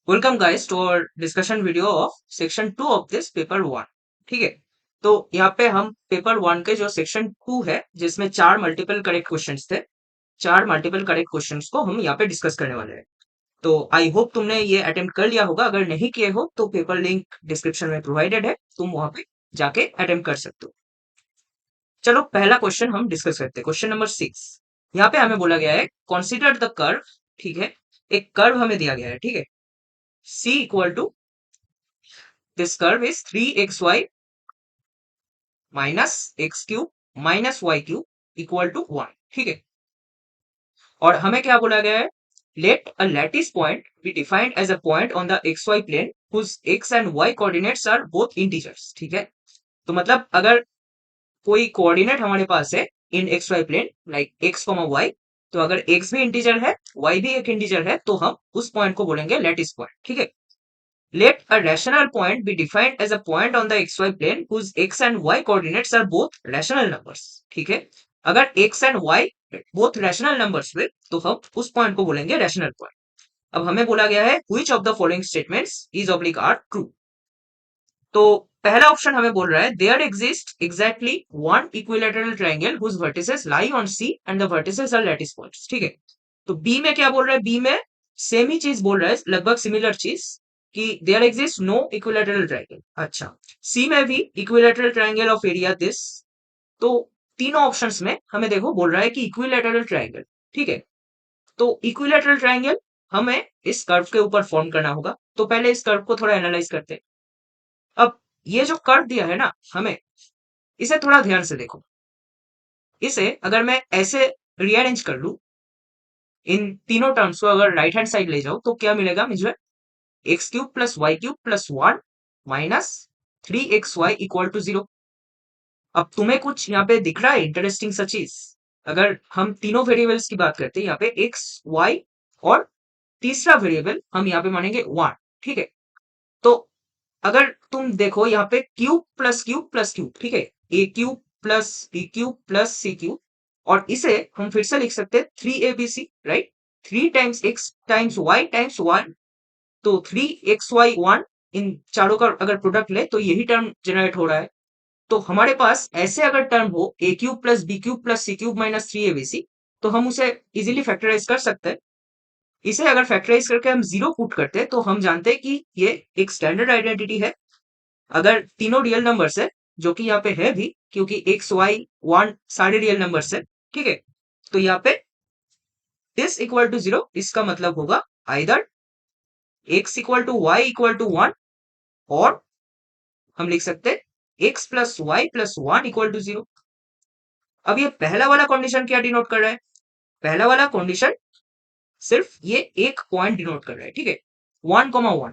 Welcome guys to our discussion video of section 2 of this paper 1। ठीक है, तो यहाँ पे हम पेपर 1 के जो सेक्शन 2 है जिसमें 4 मल्टीपल करेक्ट क्वेश्चंस थे, 4 मल्टीपल करेक्ट क्वेश्चंस को हम यहाँ पे डिस्कस करने वाले हैं। तो आई होप तुमने ये अटेम्प्ट कर लिया होगा। अगर नहीं किए हो तो पेपर लिंक डिस्क्रिप्शन में प्रोवाइडेड है, तुम वहां पे जाके अटेम्प्ट कर सकते हो। चलो पहला क्वेश्चन हम डिस्कस करते हैं। Question number 6। यहाँ पे हमें बोला गया है कंसीडर द कर्व। ठीक है, एक कर्व हमें दिया गया है। ठीक है, C equal to this curve is 3xy minus x cube minus y cube equal to 1। ठीक है, और हमें क्या बोला गया है, let a lattice point be defined as a point on the x Y plane whose x and y coordinates are both integers. ठीक है, तो मतलब अगर कोई कोऑर्डिनेट हमारे पास है in X Y plane like X comma Y, तो अगर एक्स भी इंटीजर है वाई भी एक इंटीजर है तो हम उस पॉइंट को बोलेंगे लैटिस पॉइंट। ठीक है, let a rational point be defined as a point on the xy plane whose x and y coordinates are both rational numbers। ठीक है, अगर x and y both rational numbers हुए तो हम उस पॉइंट को बोलेंगे rational point। अब हमें बोला गया है which of the following statements is oblique are true। तो पहला ऑप्शन हमें बोल रहा है there exists exactly one equilateral triangle whose vertices lie on C and the vertices are lattice points। ठीक है, तो बी में क्या बोल रहा है, बी में सेम ही चीज बोल रहा है, लगभग सिमिलर चीज कि there exist no equilateral triangle. अच्छा, सी में भी equilateral triangle of area this. तो तीनों ऑप्शंस में हमें देखो बोल रहा है कि इक्विलैटरल ट्रायंगल। ठीक है, तो इक्विलैटरल ट्रायंगल हमें इस कर्व के ऊपर फॉर्म करना होगा। तो पहले इस कर्व को थोड़ा एनालाइज करते हैं। अब ये जो कर्व दिया है ना हमें, इसे थोड़ा ध्यान से देखो। इसे अगर मैं ऐसे रीअरेंज कर लू, इन तीनों टर्म्स को अगर राइट हैंड साइड ले जाओ तो क्या मिलेगा मुझे, x cube plus y cube plus 1 minus 3xy equal to 0। अब तुम्हें कुछ यहाँ पे दिख रहा है इंटरेस्टिंग सा चीज। अगर हम तीनों वेरिएबल्स की बात करते हैं यहाँ पे एक्स वाई और तीसरा वेरिएबल हम यहाँ पे मानेंगे 1। ठीक है, तो अगर तुम देखो यहाँ पे cube plus cube plus cube, ठीक है, A cube plus B cube plus C cube, और इसे हम फिर से लिख सकते हैं 3abc, right. 3 times X times Y times 1, तो 3xy1, इन चारों का अगर प्रोडक्ट ले तो यही टर्म जनरेट हो रहा है। तो हमारे पास ऐसे अगर टर्म हो A cube plus B cube plus C cube minus 3abc, तो हम उसे इजीली फैक्टराइज कर सकते हैं। इसे अगर फैक्टराइज करके हम जीरो पुट करते हैं तो हम जानते हैं कि ये एक स्टैंडर्ड आइडेंटिटी है। अगर तीनों रियल नंबर्स है, जो कि यहाँ पे है भी क्योंकि एक्स वाई 1 सारे रियल नंबर्स है। ठीक है, तो यहाँ पे दिस इक्वल टू 0, इसका मतलब होगा either x equal to y equal to 1, और हम लिख सकते हैं x plus y plus 1 equal to 0। अब ये पहला वाला कंडीशन क्या डिनोट कर रहा है, पहला वाला कंडीशन सिर्फ ये एक पॉइंट डिनोट कर रहा है। ठीक है, 1,1,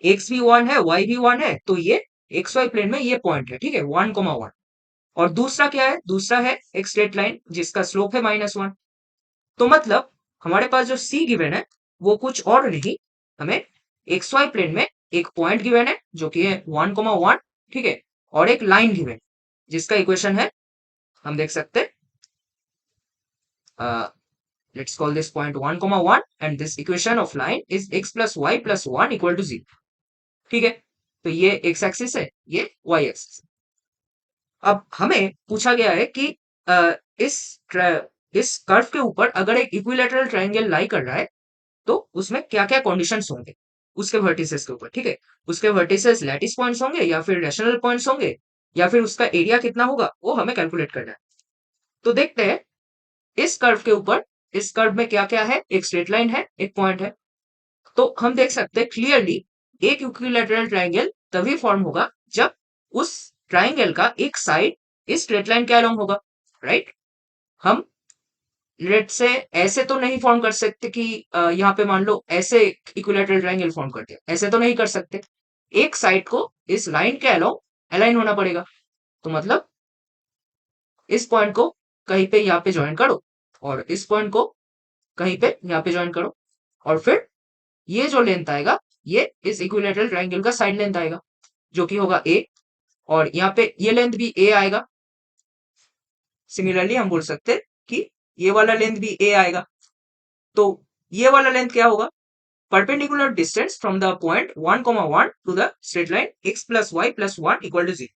एक्स भी 1 है वाई भी 1 है, तो ये एक्स वाई प्लेन में ये पॉइंट है। ठीक है, 1,1। और दूसरा क्या है, दूसरा है एक स्ट्रेट लाइन जिसका स्लोप है -1। तो मतलब हमारे पास जो सी गिवन है वो कुछ और नहीं, हमें एक्स वाई प्लेन में एक पॉइंट गिवन है जो कि है 1,1। ठीक है, और एक लाइन गिवन जिसका इक्वेशन है, हम देख सकते हैं, let's call this point 1,1 and this equation of line is x plus y plus 1 equal to 0। ठीक है, तो ये एक्स एक्सिस है, ये वाई एक्सिस। अब हमें पूछा गया है कि अ, इस कर्व के ऊपर अगर एक इक्विलैटरल ट्रायंगल लाई कर रहा है तो उसमें क्या क्या कंडीशंस होंगे उसके वर्टिसेस के ऊपर। ठीक है, उसके वर्टिसेस लैटिस पॉइंट्स होंगे या फिर रैशनल पॉइंट्स होंगे, या फिर उसका एरिया कितना होगा वो हमें कैलकुलेट करना है। तो देखते हैं इस कर्व के ऊपर, इस कर्व में क्या क्या है, एक स्ट्रेट लाइन है, एक पॉइंट है। तो हम देख सकते हैं क्लियरली एक इक्विलैटरल ट्रायंगल तभी फॉर्म होगा जब उस ट्रायंगल का एक साइड इस स्ट्रेट लाइन के अलोंग होगा, राइट। हम लेट से ऐसे तो नहीं फॉर्म कर सकते कि यहाँ पे मान लो ऐसे इक्विलैटरल ट्रायंगल फॉर्म कर दिया, ऐसे तो नहीं कर सकते। एक साइड को इस लाइन के अलोंग अलाइन होना पड़ेगा। तो मतलब इस पॉइंट को कहीं पे यहाँ पे ज्वाइन करो, और इस पॉइंट को कहीं पे यहाँ पे ज्वाइन करो, और फिर ये जो लेंथ आएगा ये इस इक्विलैटरल ट्रायंगल का साइड लेंथ आएगा जो कि होगा ए, और यहाँ पे ये लेंथ भी ए आएगा। सिमिलरली हम बोल सकते हैं कि ये वाला लेंथ भी ए आएगा। तो ये वाला लेंथ क्या होगा, perpendicular distance from the point 1, 1 to the straight line x plus y plus 1 equal to 0.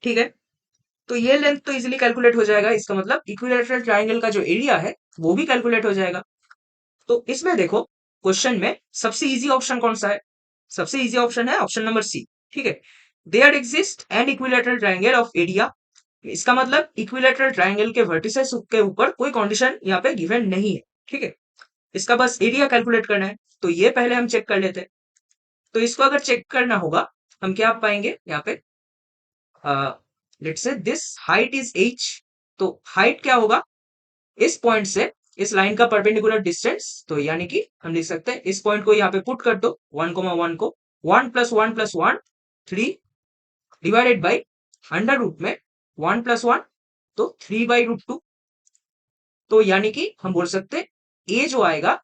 ठीक है, तो ये लेंथ तो इजीली कैलकुलेट हो जाएगा। इसका मतलब इक्विलैटरल ट्रायंगल का जो एरिया है वो भी कैलकुलेट हो जाएगा। तो इसमें देखो क्वेश्चन में सबसे इजी ऑप्शन कौन सा है? सबसे इजी ऑप्शन है ऑप्शन नंबर सी। ठीक है, there exist an equilateral triangle of area. इसका मतलब इक्विलैटरल ट्रायंगल के वर्टिसेस के ऊपर कोई कंडीशन यहाँ पे गिवन नहीं है। ठीक है, इसका बस एरिया कैलकुलेट करना है। तो ये पहले हम चेक कर लेते हैं। तो इसको अगर चेक करना होगा हम क्या पाएंगे यहाँ पे, let's say this height is h। तो हाइट क्या होगा, इस पॉइंट से इस लाइन का परपेंडिकुलर डिस्टेंस। तो यानी कि हम लिख सकते हैं इस पॉइंट को यहाँ पे पुट कर दो 1, 1 को 1 + 1 + 1 3 डिवाइडेड बाई अंडर रूट में 1 + 1 तो 3/√2। तो यानी कि हम बोल सकते हैं ए जो आएगा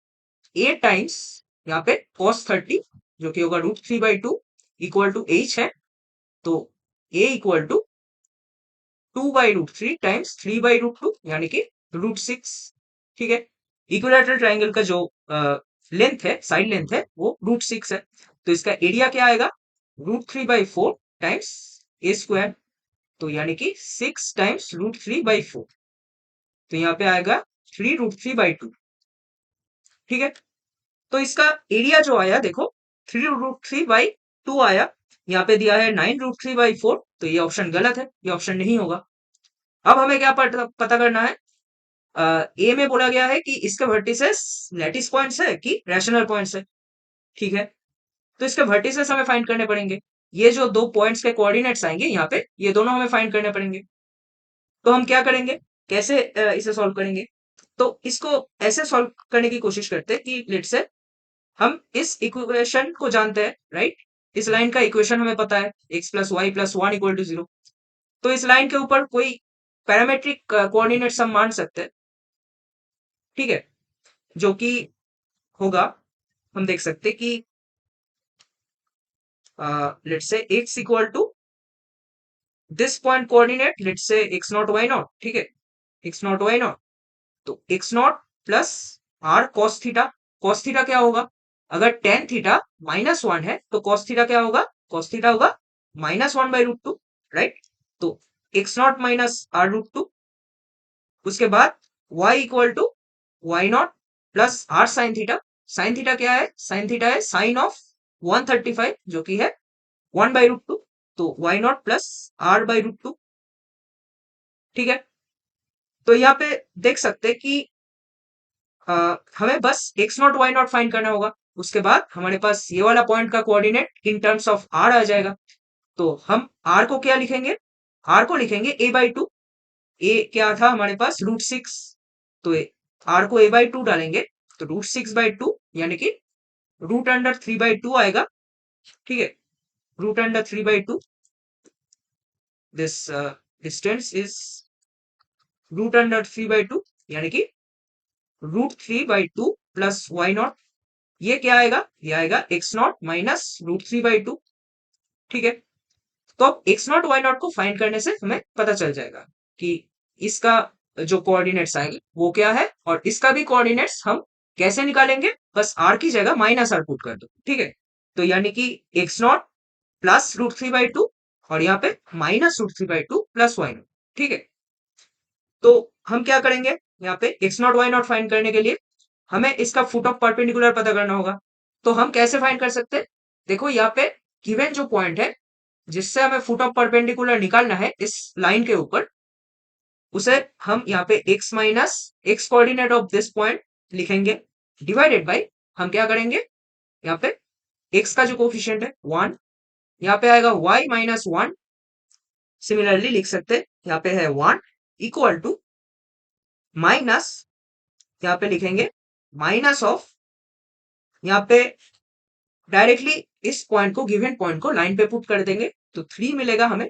ए टाइम्स यहाँ पे cos 30 जो कि होगा √3/2 इक्वल टू h है। तो a इक्वल टू 2/√3 टाइम्स 3/√2 यानी कि √6। ठीक है, इक्विलैटरल ट्रायंगल का जो लेंथ है, साइड लेंथ है वो √6 है। तो इसका एरिया क्या आएगा, √3/4 टाइम्स a स्क्वायर। तो यानी कि 6 टाइम्स √3/4। तो यहाँ पे आएगा 3√3/2। ठीक है, तो इसका एरिया जो आया देखो 3√3/2 आया। यहाँ पे दिया है 9√3/4। तो ये ऑप्शन गलत है, ये ऑप्शन नहीं होगा। अब हमें क्या पता करना है, ए में बोला गया है कि इसके वर्टिसेस लैटिस पॉइंट्स है कि रैशनल पॉइंट्स है। ठीक है, तो इसके वर्टिसेस हमें फाइंड करने पड़ेंगे। ये जो दो पॉइंट्स के कोऑर्डिनेट्स आएंगे यहाँ पे, ये दोनों हमें फाइंड करने पड़ेंगे। तो हम क्या करेंगे, कैसे इसे सॉल्व करेंगे? तो इसको ऐसे सॉल्व करने की कोशिश करते हैं कि लेट्स से हम इस इक्वेशन को जानते हैं, राइट? इस लाइन का इक्वेशन हमें पता है x + y + 1 = 0। तो इस लाइन के ऊपर कोई पैरामेट्रिक कोऑर्डिनेट्स हम मान सकते हैं। ठीक है, जो कि होगा, हम देख सकते हैं कि let's say x equal to this point coordinate, let's say x0 y0। ठीक है, x0 y0। तो x0 plus r cos theta. cos theta क्या होगा, अगर tan थीटा -1 है तो cos थीटा क्या होगा, cos थीटा होगा -1/√2, राइट? तो x0 माइनस r√2। उसके बाद y equal to y0 plus r sine theta. Sine theta क्या है, साइन थीटा है साइन ऑफ 135 जो कि है 1/√2। तो y0 प्लस r/√2। ठीक है, तो यहाँ पे देख सकते हैं कि हमें बस x0 y0 फाइंड करना होगा। उसके बाद हमारे पास ये वाला पॉइंट का coordinate in terms of r आ जाएगा। तो हम r को क्या लिखेंगे, r को लिखेंगे a/2। a क्या था हमारे पास √6। तो r को a/2 डालेंगे तो √6/2 यानी कि √3/2 आएगा। ठीक है, √3/2। दिस डिस्टेंस इज √3/2 यानी कि √3/2 प्लस y0। ये क्या आएगा, ये आएगा x0 माइनस √3/2। ठीक है, तो अब x0 y0 को फाइंड करने से हमें पता चल जाएगा कि इसका जो कोऑर्डिनेट्स आएंगे वो क्या है, और इसका भी कोऑर्डिनेट्स हम कैसे निकालेंगे, बस r की जगह -r पुट कर दो। ठीक है, तो यानी कि x0 प्लस √3/2 और यहाँ पे -√3/2 प्लस y0। ठीक है, तो हम क्या करेंगे, यहाँ पे x0 y0 फाइंड करने के लिए हमें इसका फुट ऑफ परपेंडिकुलर पता करना होगा। तो हम कैसे फाइंड कर सकते हैं, देखो यहाँ पे गिवन जो पॉइंट है जिससे हमें फुट ऑफ परपेंडिकुलर निकालना है इस लाइन के ऊपर, उसे हम यहाँ पे x minus x coordinate of this point लिखेंगे डिवाइडेड बाय, हम क्या करेंगे यहाँ पे x का जो कोफिशिएंट है 1, यहाँ पे आएगा y - 1। सिमिलरली लिख सकते हैं यहाँ पे है 1 इक्वल टू माइनस, यहाँ पे लिखेंगे माइनस ऑफ, यहाँ पे डायरेक्टली इस पॉइंट को, गिवन पॉइंट को लाइन पे पुट कर देंगे तो 3 मिलेगा हमें,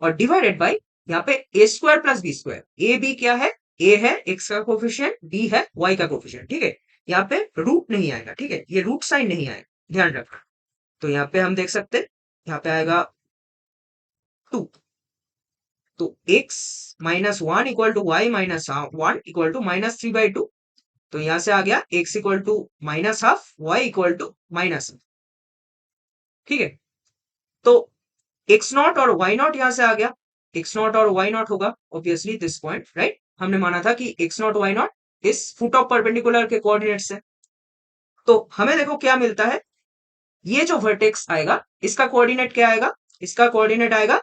और डिवाइडेड बाय यहाँ पे a² plus b²। A B क्या है, a है x का कोफिशिएंट, b है y का कोफिशिएंट। ठीक है, यहाँ पे रूट नहीं आएगा। ठीक है, ये रूट साइन नहीं आएगा, ध्यान रखना। तो यहाँ पे हम देख सकते हैं यहाँ पे आएगा 2। तो x - 1 equal to y - 1 equal to -3/2। तो यहां से आ गया x equal to minus half, y equal to minus, ठीक है। तो x नॉट और y नॉट यहां से आ गया, x नॉट और y नॉट होगा ऑब्वियसली दिस पॉइंट, राइट। हमने माना था कि x नॉट y नॉट इस फुट ऑफ परपेंडिकुलर के कोऑर्डिनेट्स है। तो हमें देखो क्या मिलता है, ये जो वर्टेक्स आएगा इसका कोऑर्डिनेट क्या आएगा, इसका कोऑर्डिनेट आएगा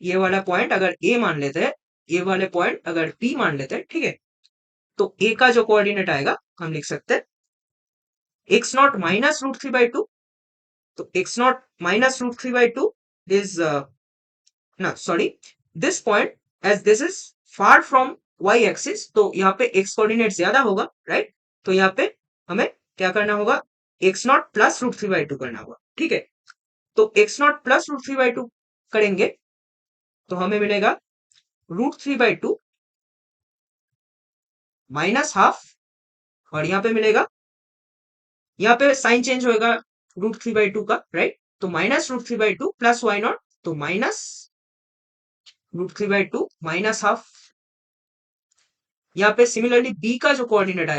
ये वाला पॉइंट अगर a मान लेते हैं, ये वाले पॉइंट अगर p मान लेते हैं, ठीक है। तो a का जो कोऑर्डिनेट आएगा हम लिख सकते हैं x naught minus root three by two. तो x naught minus root three by two is ना sorry this point as this is far from y axis, तो यहाँ पे x कोऑर्डिनेट ज्यादा होगा, राइट। तो यहाँ पे हमें क्या करना होगा, x naught plus root three by two करना होगा, ठीक है। तो x naught plus root three by two करेंगे तो हमें मिलेगा root three by two minus half, और यहाँ पे मिलेगा, यहाँ पे साइन चेंज होएगा रूट थ्री बाई टू का, राइट। तो minus root three by two plus Y naught, तो minus root three by two minus half. यहाँ पे सिमिलरली बी का जो कोऑर्डिनेट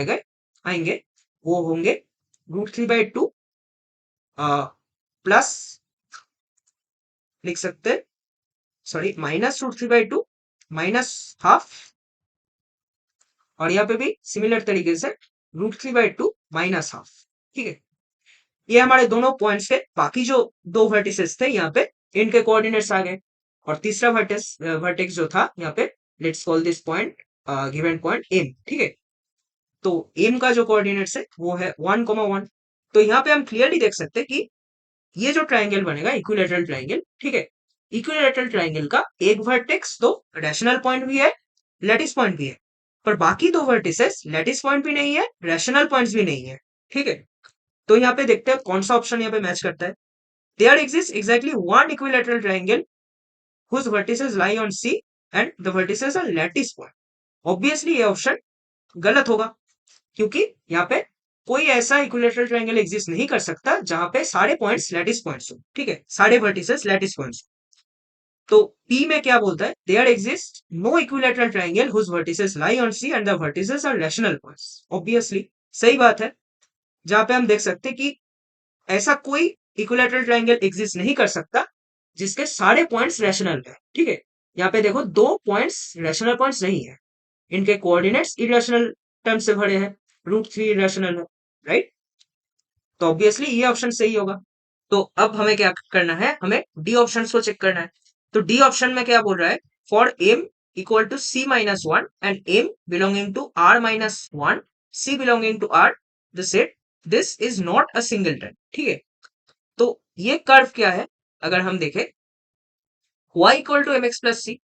आएंगे वो होंगे root three by two plus, लिख सकते हैं sorry minus root three by two minus half, और यहाँ पे भी सिमिलर तरीके से root three by two minus half, ठीक है। ये हमारे दोनों पॉइंट्स के बाकी जो दो वर्टिसेस थे यहाँ पे इनके कोऑर्डिनेट्स आ गए, और तीसरा वर्टेक्स जो था यहाँ पे, let's call this point given point m, ठीक है। तो एम का जो कोऑर्डिनेट्स है वो है 1,1। तो यहाँ पे हम क्लियरली देख सकते हैं कि ये जो ट्राइंगल बनेगा इक्विलेटरल ट्राइंगल, ठीक है। इक्विलेटरल ट्राइंगल का एक वर्टेक्स तो रैशनल पॉइंट भी है, लैटिस पॉइंट भी है, पर बाकी दो वर्टिसेस लैटिस पॉइंट भी नहीं है, रैशनल पॉइंट्स भी नहीं है, ठीक है। तो यहाँ पे देखते हैं कौन सा ऑप्शन यहाँ पे मैच करता है। There exist exactly one equilateral triangle whose vertices lie on C and the vertices are lattice point। Obviously ये ऑप्शन गलत होगा, क्योंकि यहाँ पे कोई ऐसा इक्विलेटरल ट्राइंगल एग्जिस्ट नहीं कर सकता जहां पे सारे पॉइंट्स लैटिस पॉइंट्स हो, ठीक है, सारे वर्टिसेस लैटिस पॉइंट्स। तो P में क्या बोलता है, there exist no equilateral triangle whose vertices lie on C and the vertices are rational points। Obviously सही बात है, जहां पे हम देख सकते हैं कि ऐसा कोई इक्विलेटरल ट्राइंगल एग्जिस्ट नहीं कर सकता जिसके सारे पॉइंट्स रैशनल है, ठीक है। यहाँ पे देखो दो पॉइंट्स रैशनल पॉइंट्स नहीं है, इनके कोऑर्डिनेट्स इरेशनल टर्म से भरे हैं, रूट थ्री इरेशनल है, राइट। तो ऑब्वियसली ये ऑप्शन सही होगा। तो अब हमें क्या करना है, हमें डी ऑप्शन को चेक करना है। तो डी ऑप्शन में क्या बोल रहा है, for m equal to C minus one and m belonging to r minus one, c belonging to r, the set this is not a singleton, ठीक है। तो ये कर्व क्या है, अगर हम देखें y equal to M x plus C,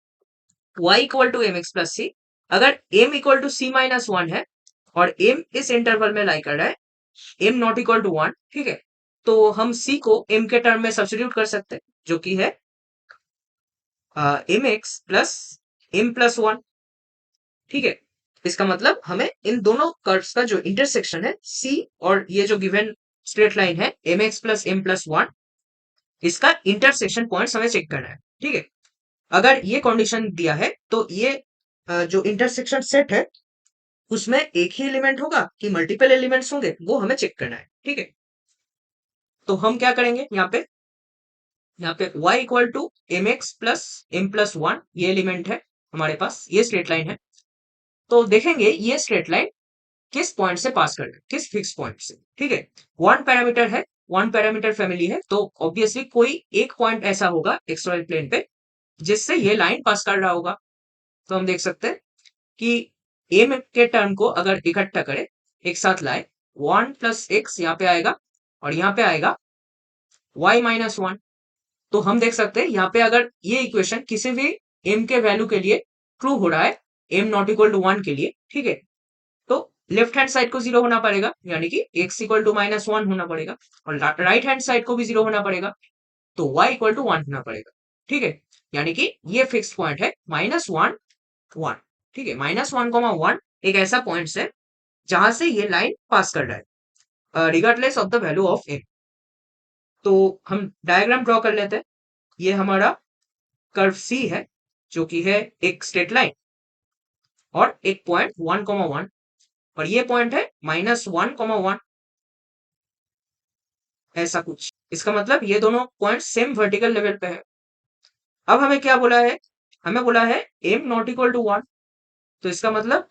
y equal to M x plus C, अगर m equal to C minus one है और m इस इंटरवल में लाई कर रहा है, m not equal to one, ठीक है। तो हम c को m के टर्म में सब्स्टिट्यूट कर सकते हैं, जो कि है m x plus m plus one, ठीक है। इसका मतलब हमें इन दोनों कर्व्स का जो इंटरसेक्शन है c और ये जो गिवन स्ट्रेट लाइन है m x plus m plus one, इसका इंटरसेक्शन पॉइंट्स हमें चेक करना है, ठीक है। अगर ये कंडीशन दिया है तो ये जो इंटरसेक्शन सेट है उसमें एक ही एलिमेंट होगा कि मल्टीपल एलिमेंट्स होंगे, वो हमें चेक करना है, ठीक है। तो हम क्या करेंगे, यहाँ पे y equal to M x plus one, ये एलिमेंट है हमारे पास, ये स्ट्रेट लाइन है। तो देखेंगे ये स्ट्रेट लाइन किस पॉइंट से पास कर रहा है, किस फिक्स पॉइंट से, ठीक है। वन पैरामीटर है, वन पैरामीटर फैमिली है, तो ऑब्वियसली कोई एक पॉइंट ऐसा होगा एक्सवाई प्लेन पे जिससे ये लाइन पास कर रहा होगा। तो हम देख सकते हैं कि एम के टर्म को अगर इकट्ठा करें, एक साथ लाए, वन प्लस एक्स यहाँ पे आएगा और यहाँ पे आएगा y माइनस वन। तो हम देख सकते हैं यहाँ पे अगर ये इक्वेशन किसी भी m के वैल्यू के लिए ट्रू हो रहा है, m not equal to one के लिए, ठीक है, तो लेफ्ट हैंड साइड को जीरो होना पड़ेगा, यानी कि x equal to minus one होना पड़ेगा, और राइट हैंड साइड को भी जीरो होना पड़ेगा, तो y इक्वल टू वन होना पड़ेगा, ठीक है। यानी कि ये फिक्स पॉइंट है माइनस वन वन, ठीक है। माइनस वन कॉमा वन एक ऐसा पॉइंट है जहां से ये लाइन पास कर रहा है regardless of the value of m। तो हम डायग्राम ड्रॉ कर लेते हैं। ये हमारा कर्व C है, जो कि है एक स्ट्रेट लाइन और एक पॉइंट 1,1, और ये पॉइंट है -1,1, ऐसा कुछ। इसका मतलब ये दोनों पॉइंट सेम वर्टिकल लेवल पे है। अब हमें क्या बोला है, हमें बोला है m नॉट इक्वल टू 1, तो इसका मतलब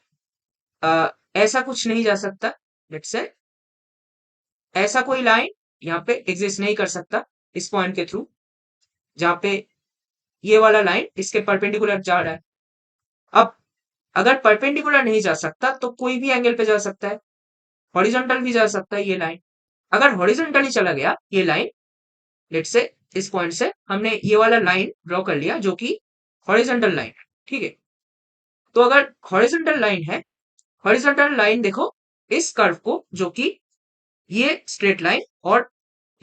ऐसा कुछ नहीं जा सकता। लेट्स से ऐसा कोई लाइन यहाँ पे एग्जिस्ट नहीं कर सकता इस पॉइंट के थ्रू, जहां पे ये वाला लाइन इसके परपेंडिकुलर जा रहा है। अब अगर परपेंडिकुलर नहीं जा सकता तो कोई भी एंगल पे जा सकता है, हॉरिजॉन्टल भी जा सकता है ये लाइन। अगर हॉरिजॉन्टली चला गया ये लाइन, लेट्स से इस पॉइंट से हमने ये वाला लाइन ड्रॉ कर लिया जो कि हॉरिजॉन्टल लाइन है, ठीक है। तो अगर हॉरिजॉन्टल लाइन है, हॉरिजॉन्टल लाइन देखो इस कर्व को, जो कि ये स्ट्रेट लाइन और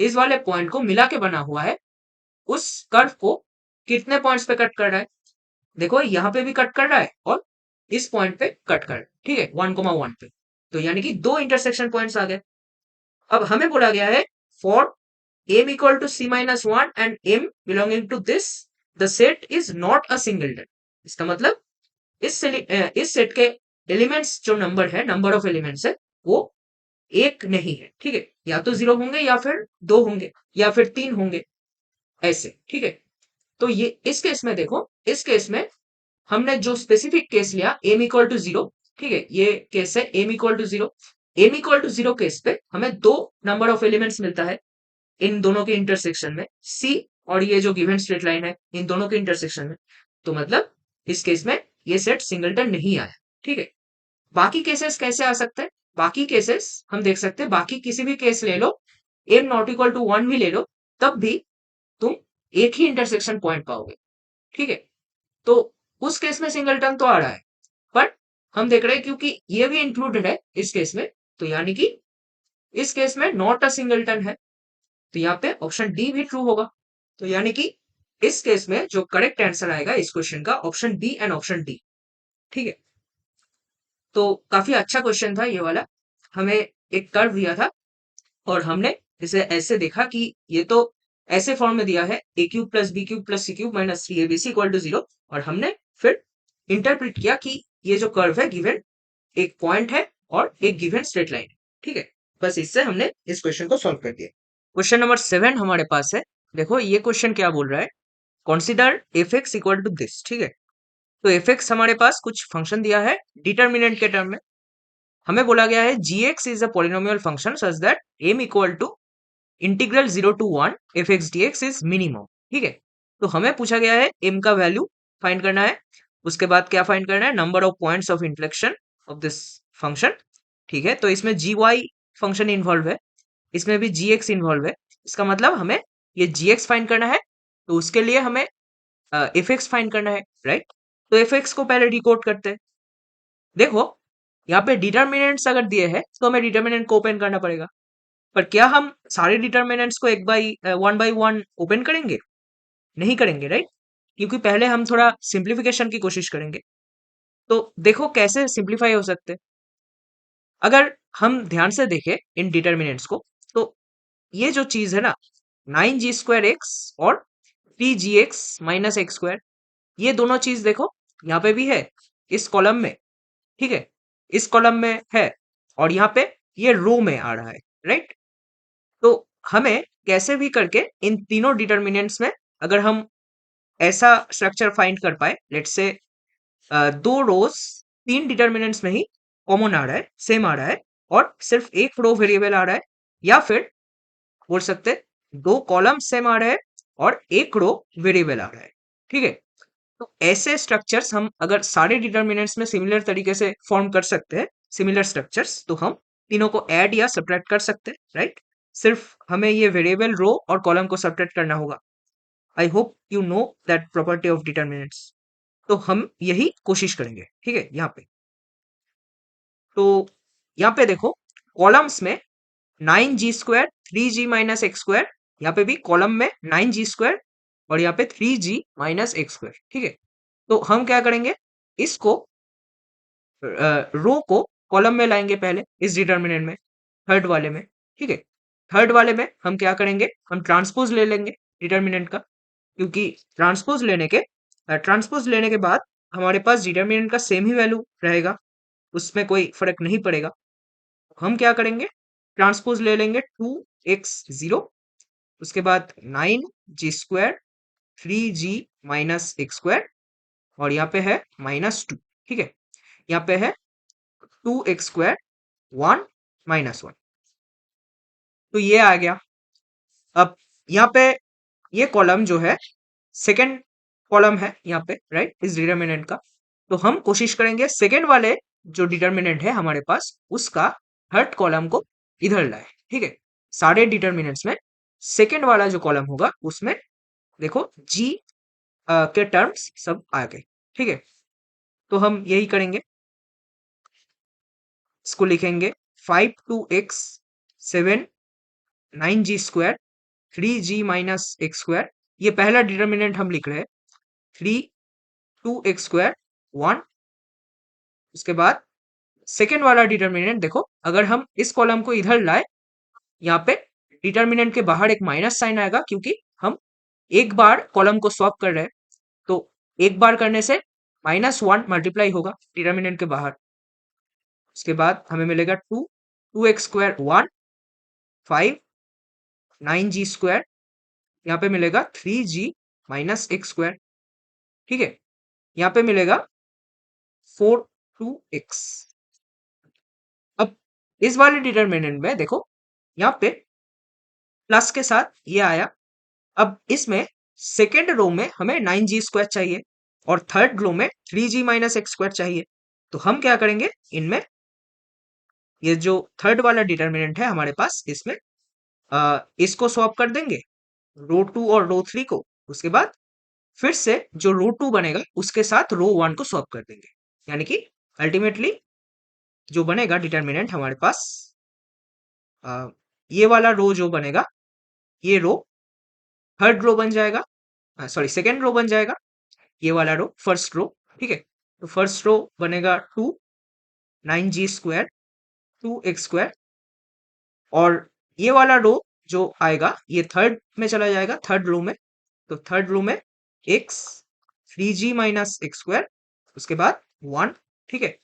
इस वाले पॉइंट को मिला के बना हुआ है, उस कर्व को कितने पॉइंट्स पे कट कर रहा है? देखो यहाँ पे भी कट कर रहा है और इस पॉइंट पे कट कर रहा है, ठीक है, 1,1 पे। तो यानी कि दो इंटरसेक्शन पॉइंट्स आ गए। अब हमें बोला गया है for m equal to c-1 and m belonging to this the set is not a singleton. इसका मतलब इस सेट के एलिमेंट्स जो नंबर है, नंबर ऑफ एलिमेंट्स है, वो एक नहीं है, ठीक है। या तो 0 होंगे या फिर 2 होंगे या फिर 3 होंगे, ऐसे, ठीक है। तो ये इस केस में देखो, इस केस में हमने जो स्पेसिफिक केस लिया m इक्वल टू 0, ठीक है, ये केस है m equal to 0। m equal to 0 case पे हमें दो नंबर ऑफ एलिमेंट्स मिलता है इन दोनों के इंटरसेक्शन में, c और ये जो गिवन स्ट्रेट लाइन है इन दोनों के इंटरसेक्शन में। तो मतलब इस केस में ये सेट सिंगलटन नहीं आया, ठीक है। बाकी केसेस कैसे आ सकते हैं? बाकी केसेस हम देख सकते हैं, बाकी किसी भी केस ले लो, m नॉट इक्वल टू 1 भी ले लो, तब भी तुम एक ही इंटरसेक्शन पॉइंट पाओगे, ठीक है। तो उस केस में सिंगलटन तो आ रहा है, बट हम देख रहे हैं क्योंकि ये भी इंक्लूडेड है इस केस में, तो यानी कि इस केस में नॉट अ सिंगलटन है, तो यहाँ पे ऑप्शन डी भी ट्रू होगा। तो यानी कि इस केस में जो करेक्ट आंसर आएगा इस क्वेश्चन का, option B and option D, ठीक है। तो काफी अच्छा क्वेश्चन था ये वाला। हमें एक कर्व दिया था और हमने इसे ऐसे देखा कि ये तो ऐसे फॉर्म में दिया है a cube plus b cube plus c cube minus 3abc equal to 0, और हमने फिर इंटरप्रेट किया कि ये जो कर्व है गिवन एक पॉइंट है और एक गिवन स्ट्रेट लाइन, ठीक है। बस इससे हमने इस क्वेश्चन को सॉल्व कर दिया। क्वेश्चन नंबर 7 हमारे पास है। देखो ये क्वेश्चन क्या बोल रहा है, consider f x equal to this, ठीक है। तो एफ एक्स हमारे पास कुछ फंक्शन दिया है डिटर्मिनेंट के टर्म में। हमें बोला गया है G x is a polynomial function such that M equal to integral 0 to 1 F X D X is minimum, ठीक है। तो हमें पूछा गया है एम का वैल्यू फाइंड करना है, उसके बाद क्या फाइंड करना है, number of points of inflection of this function, ठीक है। तो इसमें जी वाई फंक्शन इन्वॉल्व है, इसमें भी जी एक्स इन्वॉल्व है। इसका मतलब हमें ये जी एक्स फाइंड करना है, तो उसके लिए हमें एफ एक्स फाइंड करना है, राइट। तो एफ एक्स को पहले डिकोड करते हैं। देखो यहाँ पे डिटर्मिनेंट्स अगर दिए हैं तो हमें डिटर्मिनेंट को ओपन करना पड़ेगा, पर क्या हम सारे डिटर्मिनेंट्स को एक बाई वन ओपन करेंगे? नहीं करेंगे, राइट। क्योंकि पहले हम थोड़ा सिंप्लीफिकेशन की कोशिश करेंगे। तो देखो कैसे सिंप्लीफाई हो सकते हैं। अगर हम ध्यान से देखें इन डिटर्मिनेंट्स को, तो ये जो चीज है ना, 9g² और 3gx-x², ये दोनों चीज देखो यहाँ पे भी है इस कॉलम में, ठीक है, इस कॉलम में है, और यहाँ पे ये रो में आ रहा है, राइट। तो हमें कैसे भी करके इन तीनों डिटर्मिनेंट्स में अगर हम ऐसा स्ट्रक्चर फाइंड कर पाए, लेट्स से दो रोज तीन डिटर्मिनेंट्स में ही कॉमन आ रहा है, सेम आ रहा है, और सिर्फ एक रो वेरिएबल आ रहा है, या फिर बोल सकते हैं दो कॉलम सेम आ रहे हैं और एक रो वेरिएबल आ रहा है, ठीक है। तो ऐसे स्ट्रक्चर्स हम अगर सारे डिटर्मिनेंट्स में सिमिलर तरीके से फॉर्म कर सकते हैं, सिमिलर स्ट्रक्चर्स, तो हम तीनों को ऐड या सब्ट्रैक्ट कर सकते हैं, राइट। सिर्फ हमें ये वेरिएबल रो और कॉलम को सब्ट्रैक्ट करना होगा। I hope you know that property of determinants. तो हम यही कोशिश करेंगे, ठीक है, यहाँ पे। तो यहाँ पे देखो कॉलम्स में 9g², 3g-x², यहाँ पे भी कॉलम में 9g² और यहाँ पे 3g-x², ठीक है। तो हम क्या करेंगे, इसको रो को कॉलम में लाएंगे पहले इस डिटर्मिनेंट में, थर्ड वाले में, ठीक है। थर्ड वाले में हम क्या करेंगे, हम ट्रांसपोज ले लेंगे डिटर्मिनेंट का, क्योंकि ट्रांसपोज लेने के बाद हमारे पास डिटर्मिनेंट का सेम ही वैल्यू रहेगा, उसमें कोई फर्क नहीं पड़ेगा। हम क्या करेंगे, ट्रांसपोज ले लेंगे 2x0, उसके बाद 9g² 3g माइनस x² और यहाँ पे है -2। ठीक है, यहाँ पे है 2x² 1 -1, तो ये आ गया। अब यहाँ पे ये कॉलम जो है सेकेंड कॉलम है यहाँ पे, राइट, इस डिटर्मिनेंट का। तो हम कोशिश करेंगे सेकेंड वाले जो डिटर्मिनेंट है हमारे पास उसका थर्ड कॉलम को इधर लाए। ठीक है, सारे डिटर्मिनेंट्स में सेकेंड वाला जो कॉलम होगा उसमें देखो जी के टर्म्स सब आ गए। ठीक है, तो हम यही करेंगे, इसको लिखेंगे 5 2x 7 9g² 3g minus x²। ये पहला डिटर्मिनेंट हम लिख रहे हैं 3 2x² 1। उसके बाद सेकेंड वाला डिटर्मिनेंट देखो, अगर हम इस कॉलम को इधर लाए, यहाँ पे डिटर्मिनेंट के बाहर एक माइनस साइन आएगा क्योंकि हम एक बार कॉलम को स्वैप कर रहे हैं। तो एक बार करने से -1 मल्टीप्लाई होगा डिटर्मिनेंट के बाहर। उसके बाद हमें मिलेगा 2x² 1 5 9g², यहाँ पे मिलेगा 3g माइनस x²। ठीक है, यहाँ पे मिलेगा 4 2x। अब इस वाले डिटर्मिनेंट में देखो, यहाँ पे प्लस के साथ ये आया। अब इसमें सेकेंड रो में हमें 9g² चाहिए और थर्ड रो में 3g माइनस x² चाहिए। तो हम क्या करेंगे, इनमें ये जो थर्ड वाला डिटर्मिनेंट है हमारे पास, इसमें इसको स्वैप कर देंगे रो 2 और रो 3 को। उसके बाद फिर से जो रो 2 बनेगा उसके साथ रो 1 को स्वैप कर देंगे, यानी कि अल्टीमेटली जो बनेगा डिटर्मिनेंट हमारे पास, ये वाला रो जो बनेगा, ये रो थर्ड रो बन जाएगा, सॉरी सेकेंड रो बन जाएगा, ये वाला रो फर्स्ट रो। ठीक है, तो फर्स्ट रो बनेगा 2 9g² 2x² और ये वाला रो जो आएगा ये थर्ड में चला जाएगा, थर्ड रो में। तो थर्ड रो में x 3g माइनस x², उसके बाद 1। ठीक है,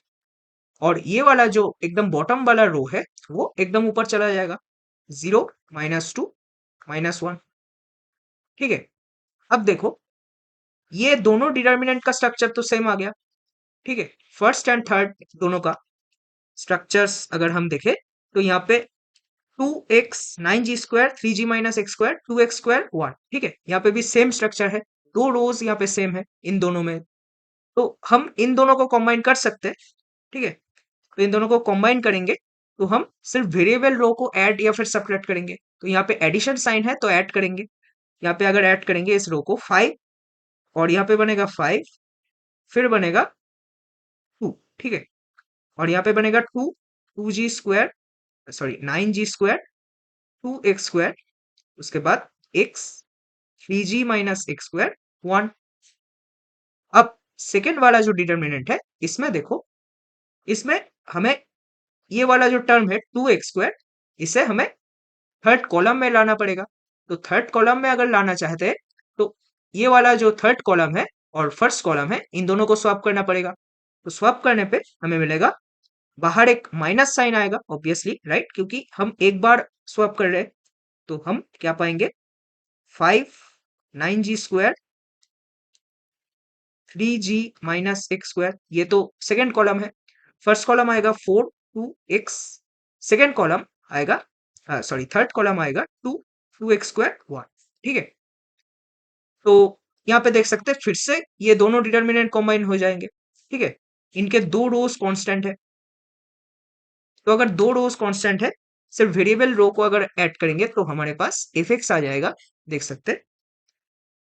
और ये वाला जो एकदम बॉटम वाला रो है वो एकदम ऊपर चला जाएगा, 0 -2 -1। ठीक है, अब देखो ये दोनों डिटर्मिनेंट का स्ट्रक्चर तो सेम आ गया। ठीक है, फर्स्ट एंड थर्ड दोनों का स्ट्रक्चर्स अगर हम देखें तो यहाँ पे 2x 9g² 3g minus x², 2x² 1। ठीक है, यहाँ पे भी सेम स्ट्रक्चर है, दो रोज यहाँ पे सेम है इन दोनों में। तो हम इन दोनों को कंबाइन कर सकते हैं। ठीक है, तो इन दोनों को कंबाइन करेंगे तो हम सिर्फ वेरिएबल रो को ऐड या फिर सब्ट्रैक्ट करेंगे। तो यहाँ पे एडिशन साइन है तो ऐड करेंगे। यहाँ पे अगर ऐड करेंगे इस रो को 5 और यहाँ पे बनेगा 5, फिर बनेगा 2। ठीक है, और यहाँ पे बनेगा 2g², सॉरी 9g² 2x², उसके बाद x 3g माइनस x² 1। अब सेकेंड वाला जो डिटर्मिनेंट है इसमें देखो, इसमें हमें ये वाला जो टर्म है 2x², इसे हमें थर्ड कॉलम में लाना पड़ेगा। तो थर्ड कॉलम में अगर लाना चाहते हैं तो ये वाला जो थर्ड कॉलम है और फर्स्ट कॉलम है इन दोनों को स्वैप करना पड़ेगा। तो स्वैप करने पे हमें मिलेगा, बाहर एक माइनस साइन आएगा ऑब्वियसली, राइट, क्योंकि हम एक बार स्वैप कर रहे हैं। तो हम क्या पाएंगे, 5 9g² 3g माइनस x², ये तो सेकेंड कॉलम है। फर्स्ट कॉलम आएगा 4 2x, सेकेंड कॉलम आएगा, सॉरी थर्ड कॉलम आएगा 2 2x² 1। ठीक है, तो यहाँ पे देख सकते हैं फिर से ये दोनों डिटर्मिनेंट कॉम्बाइन हो जाएंगे। ठीक है, इनके दो रोज कांस्टेंट है, तो अगर दो रोज कांस्टेंट है, सिर्फ वेरिएबल रो को अगर ऐड करेंगे तो हमारे पास एफ आ जाएगा। देख सकते हैं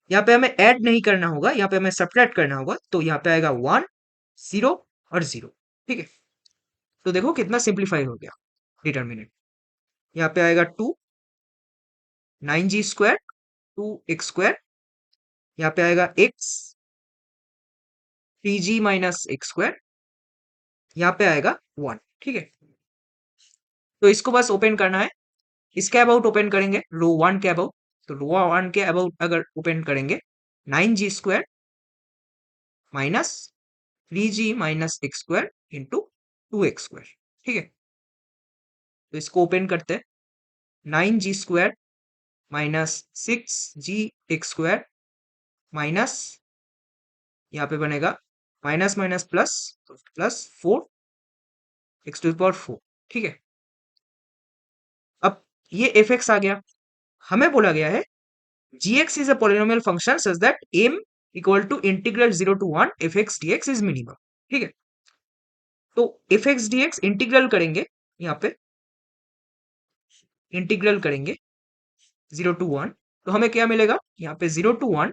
यहाँ पे हमें ऐड नहीं करना होगा, यहाँ पे हमें सब्ट्रैक्ट करना होगा। तो यहाँ पे आएगा 1 0 और 0। ठीक है, तो देखो कितना सिंप्लीफाई हो गया डिटर्मिनेंट। यहाँ पे आएगा 2 9g² 2x², यहाँ पे आएगा x 3g माइनस x², यहाँ पे आएगा 1। ठीक है, तो इसको बस ओपन करना है। इसके अबाउट ओपन करेंगे रो 1 के अबाउट, तो रो 1 के अबाउट अगर ओपन करेंगे 9g² minus 3g minus x² into 2x²। ठीक है, तो इसको ओपन करते हैं। 9g² minus 6g x² minus, यहाँ पे बनेगा minus minus plus, plus 4x⁴। ठीक है, अब ये fx आ गया। हमें बोला गया है gx is a polynomial function such that m equal to integral 0 to 1 fx dx is minimum। ठीक है, तो fx dx इंटीग्रल करेंगे, यहाँ पे इंटीग्रल करेंगे 0 to 1, तो हमें क्या मिलेगा, यहाँ पे 0 to 1।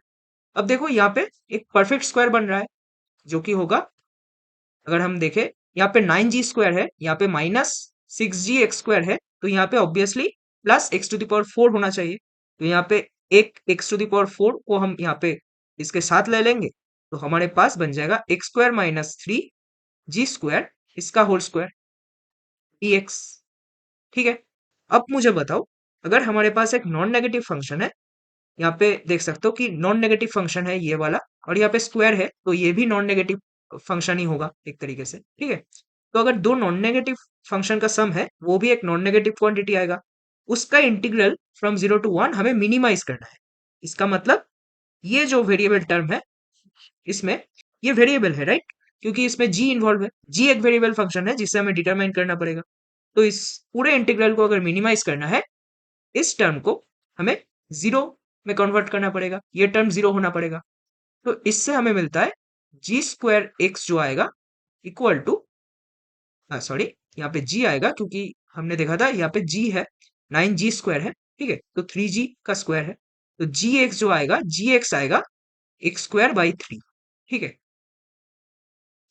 अब देखो यहाँ पे एक परफेक्ट स्क्वायर बन रहा है, जो कि होगा, अगर हम देखें यहाँ पे 9g² है, यहाँ पे माइनस 6g x² है, तो यहाँ पे ऑब्वियसली प्लस x⁴ होना चाहिए। तो यहाँ पे एक x⁴ को हम यहाँ पे इसके साथ ले लेंगे, तो हमारे पास बन जाएगा x² माइनस 3g², इसका होल स्क्वायर dx। ठीक है, अब मुझे बताओ, अगर हमारे पास एक नॉन नेगेटिव फंक्शन है, यहाँ पे देख सकते हो कि नॉन नेगेटिव फंक्शन है ये वाला, और यहाँ पे स्क्वायर है, तो ये भी नॉन नेगेटिव फंक्शन ही होगा एक तरीके से। ठीक है, तो अगर दो नॉन नेगेटिव फंक्शन का सम है, वो भी एक नॉन नेगेटिव क्वांटिटी आएगा, उसका इंटीग्रल फ्रॉम 0 to 1 हमें मिनिमाइज करना है। इसका मतलब ये जो वेरिएबल टर्म है, इसमें ये वेरिएबल है, राइट, क्योंकि इसमें जी इन्वॉल्व है। जी एक वेरिएबल फंक्शन है जिससे हमें डिटरमाइन करना पड़ेगा। तो इस पूरे इंटीग्रल को अगर मिनिमाइज करना है, इस टर्म को हमें जीरो में कन्वर्ट करना पड़ेगा, ये टर्म जीरो होना पड़ेगा। तो इससे हमें मिलता है g²x जो आएगा इक्वल टू, सॉरी, यहाँ पे g आएगा, क्योंकि हमने देखा था यहाँ पे g है, 9g² है। ठीक है, तो 3g का स्क्वायर है, तो gx जो आएगा, gx आएगा x²/3। ठीक है,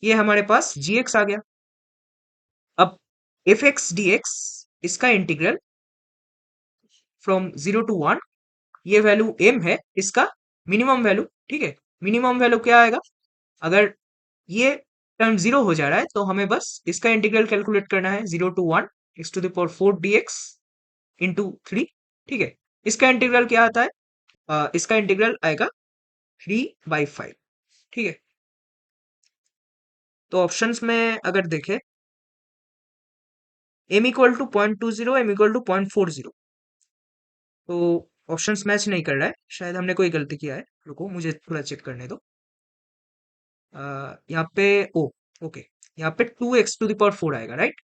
ये हमारे पास gx आ गया। अब fx dx, इसका इंटीग्रल फ्रॉम 0 to 1, ये वैल्यू m है, इसका मिनिमम वैल्यू। ठीक है, मिनिमम वैल्यू क्या आएगा, अगर ये टर्म जीरो हो जा रहा है, तो हमें बस इसका इंटीग्रल कैलकुलेट करना है, 0 to 1 x⁴ dx इंटू 3। ठीक है, इसका इंटीग्रल क्या आता है, इसका इंटीग्रल आएगा 3/5। ठीक है, तो ऑप्शंस में अगर देखें, m equal to 0.20, m equal to 0.40, तो ऑप्शंस मैच नहीं कर रहा है, शायद हमने कोई गलती किया है, रुको मुझे थोड़ा चेक करने दो। यहाँ पे ओ, ओके, यहाँ पे 2x⁴ आएगा, राइट।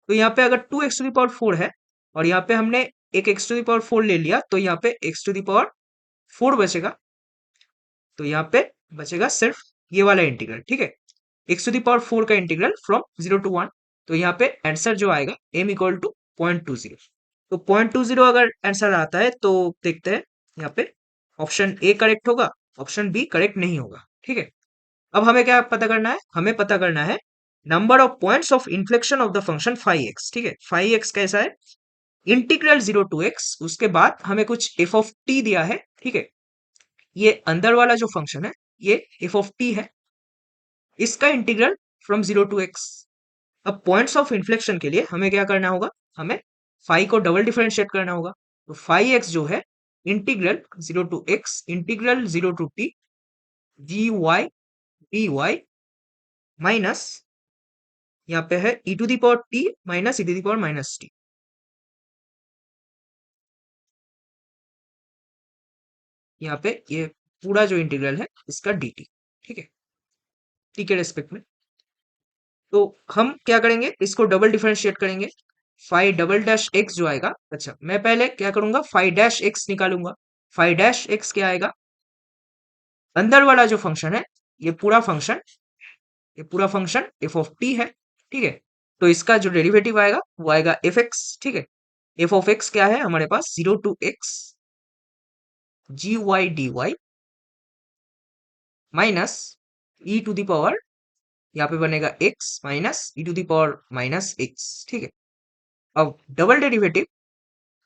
तो यहाँ पे अगर 2x⁴ है, और यहाँ पे हमने एक x⁴ ले लिया, तो यहाँ पे x⁴ बचेगा, तो यहाँ पे बचेगा सिर्फ ये वाला इंटीग्रल। ठीक है, x⁴ का इंटीग्रल फ्रॉम 0 to 1, तो यहाँ पे आंसर जो आएगा m इक्वल टू 0.20। तो 0.20 अगर आंसर आता है, तो देखते हैं यहाँ पे ऑप्शन ए करेक्ट होगा, ऑप्शन बी करेक्ट नहीं होगा। ठीक है, अब हमें क्या पता करना है, हमें पता करना है number of points of inflection of the function φx। ठीक है, φx कैसा है, इंटीग्रल 0 to x, उसके बाद हमें कुछ f ऑफ t दिया है। ठीक है, ये अंदर वाला जो फंक्शन है, ये f ऑफ t है, इसका इंटीग्रल फ्रॉम 0 to x। अब पॉइंट्स ऑफ इन्फ्लेक्शन के लिए हमें क्या करना होगा, हमें फाई को डबल डिफरेंशिएट करना होगा। तो φx जो है, integral 0 to x integral 0 to t dy dy minus, यहाँ पे है e⁻t माइनस e⁻−t। यहाँ पे ये पूरा जो इंटीग्रल है, इसका dt। ठीक है, t के रेस्पेक्ट में। तो हम क्या करेंगे, इसको डबल डिफरेंशिएट करेंगे, फाई डबल डैश एक्स जो आएगा, अच्छा मैं पहले क्या करूंगा, फाई डैश एक्स निकालूंगा। फाई डैश एक्स क्या आएगा, अंदर वाला जो फंक्शन है, ये पूरा फंक्शन, ये पूरा फंक्शन एफ ऑफ टी है। ठीक है, तो इसका जो डेरिवेटिव आएगा, वो आएगा एफ एक्स। ठीक है, एफ ऑफ एक्स क्या है हमारे पास, 0 to x g y d y minus e⁻, यहाँ पे बनेगा x माइनस e⁻−x। ठीक है, अब डबल डेरिवेटिव,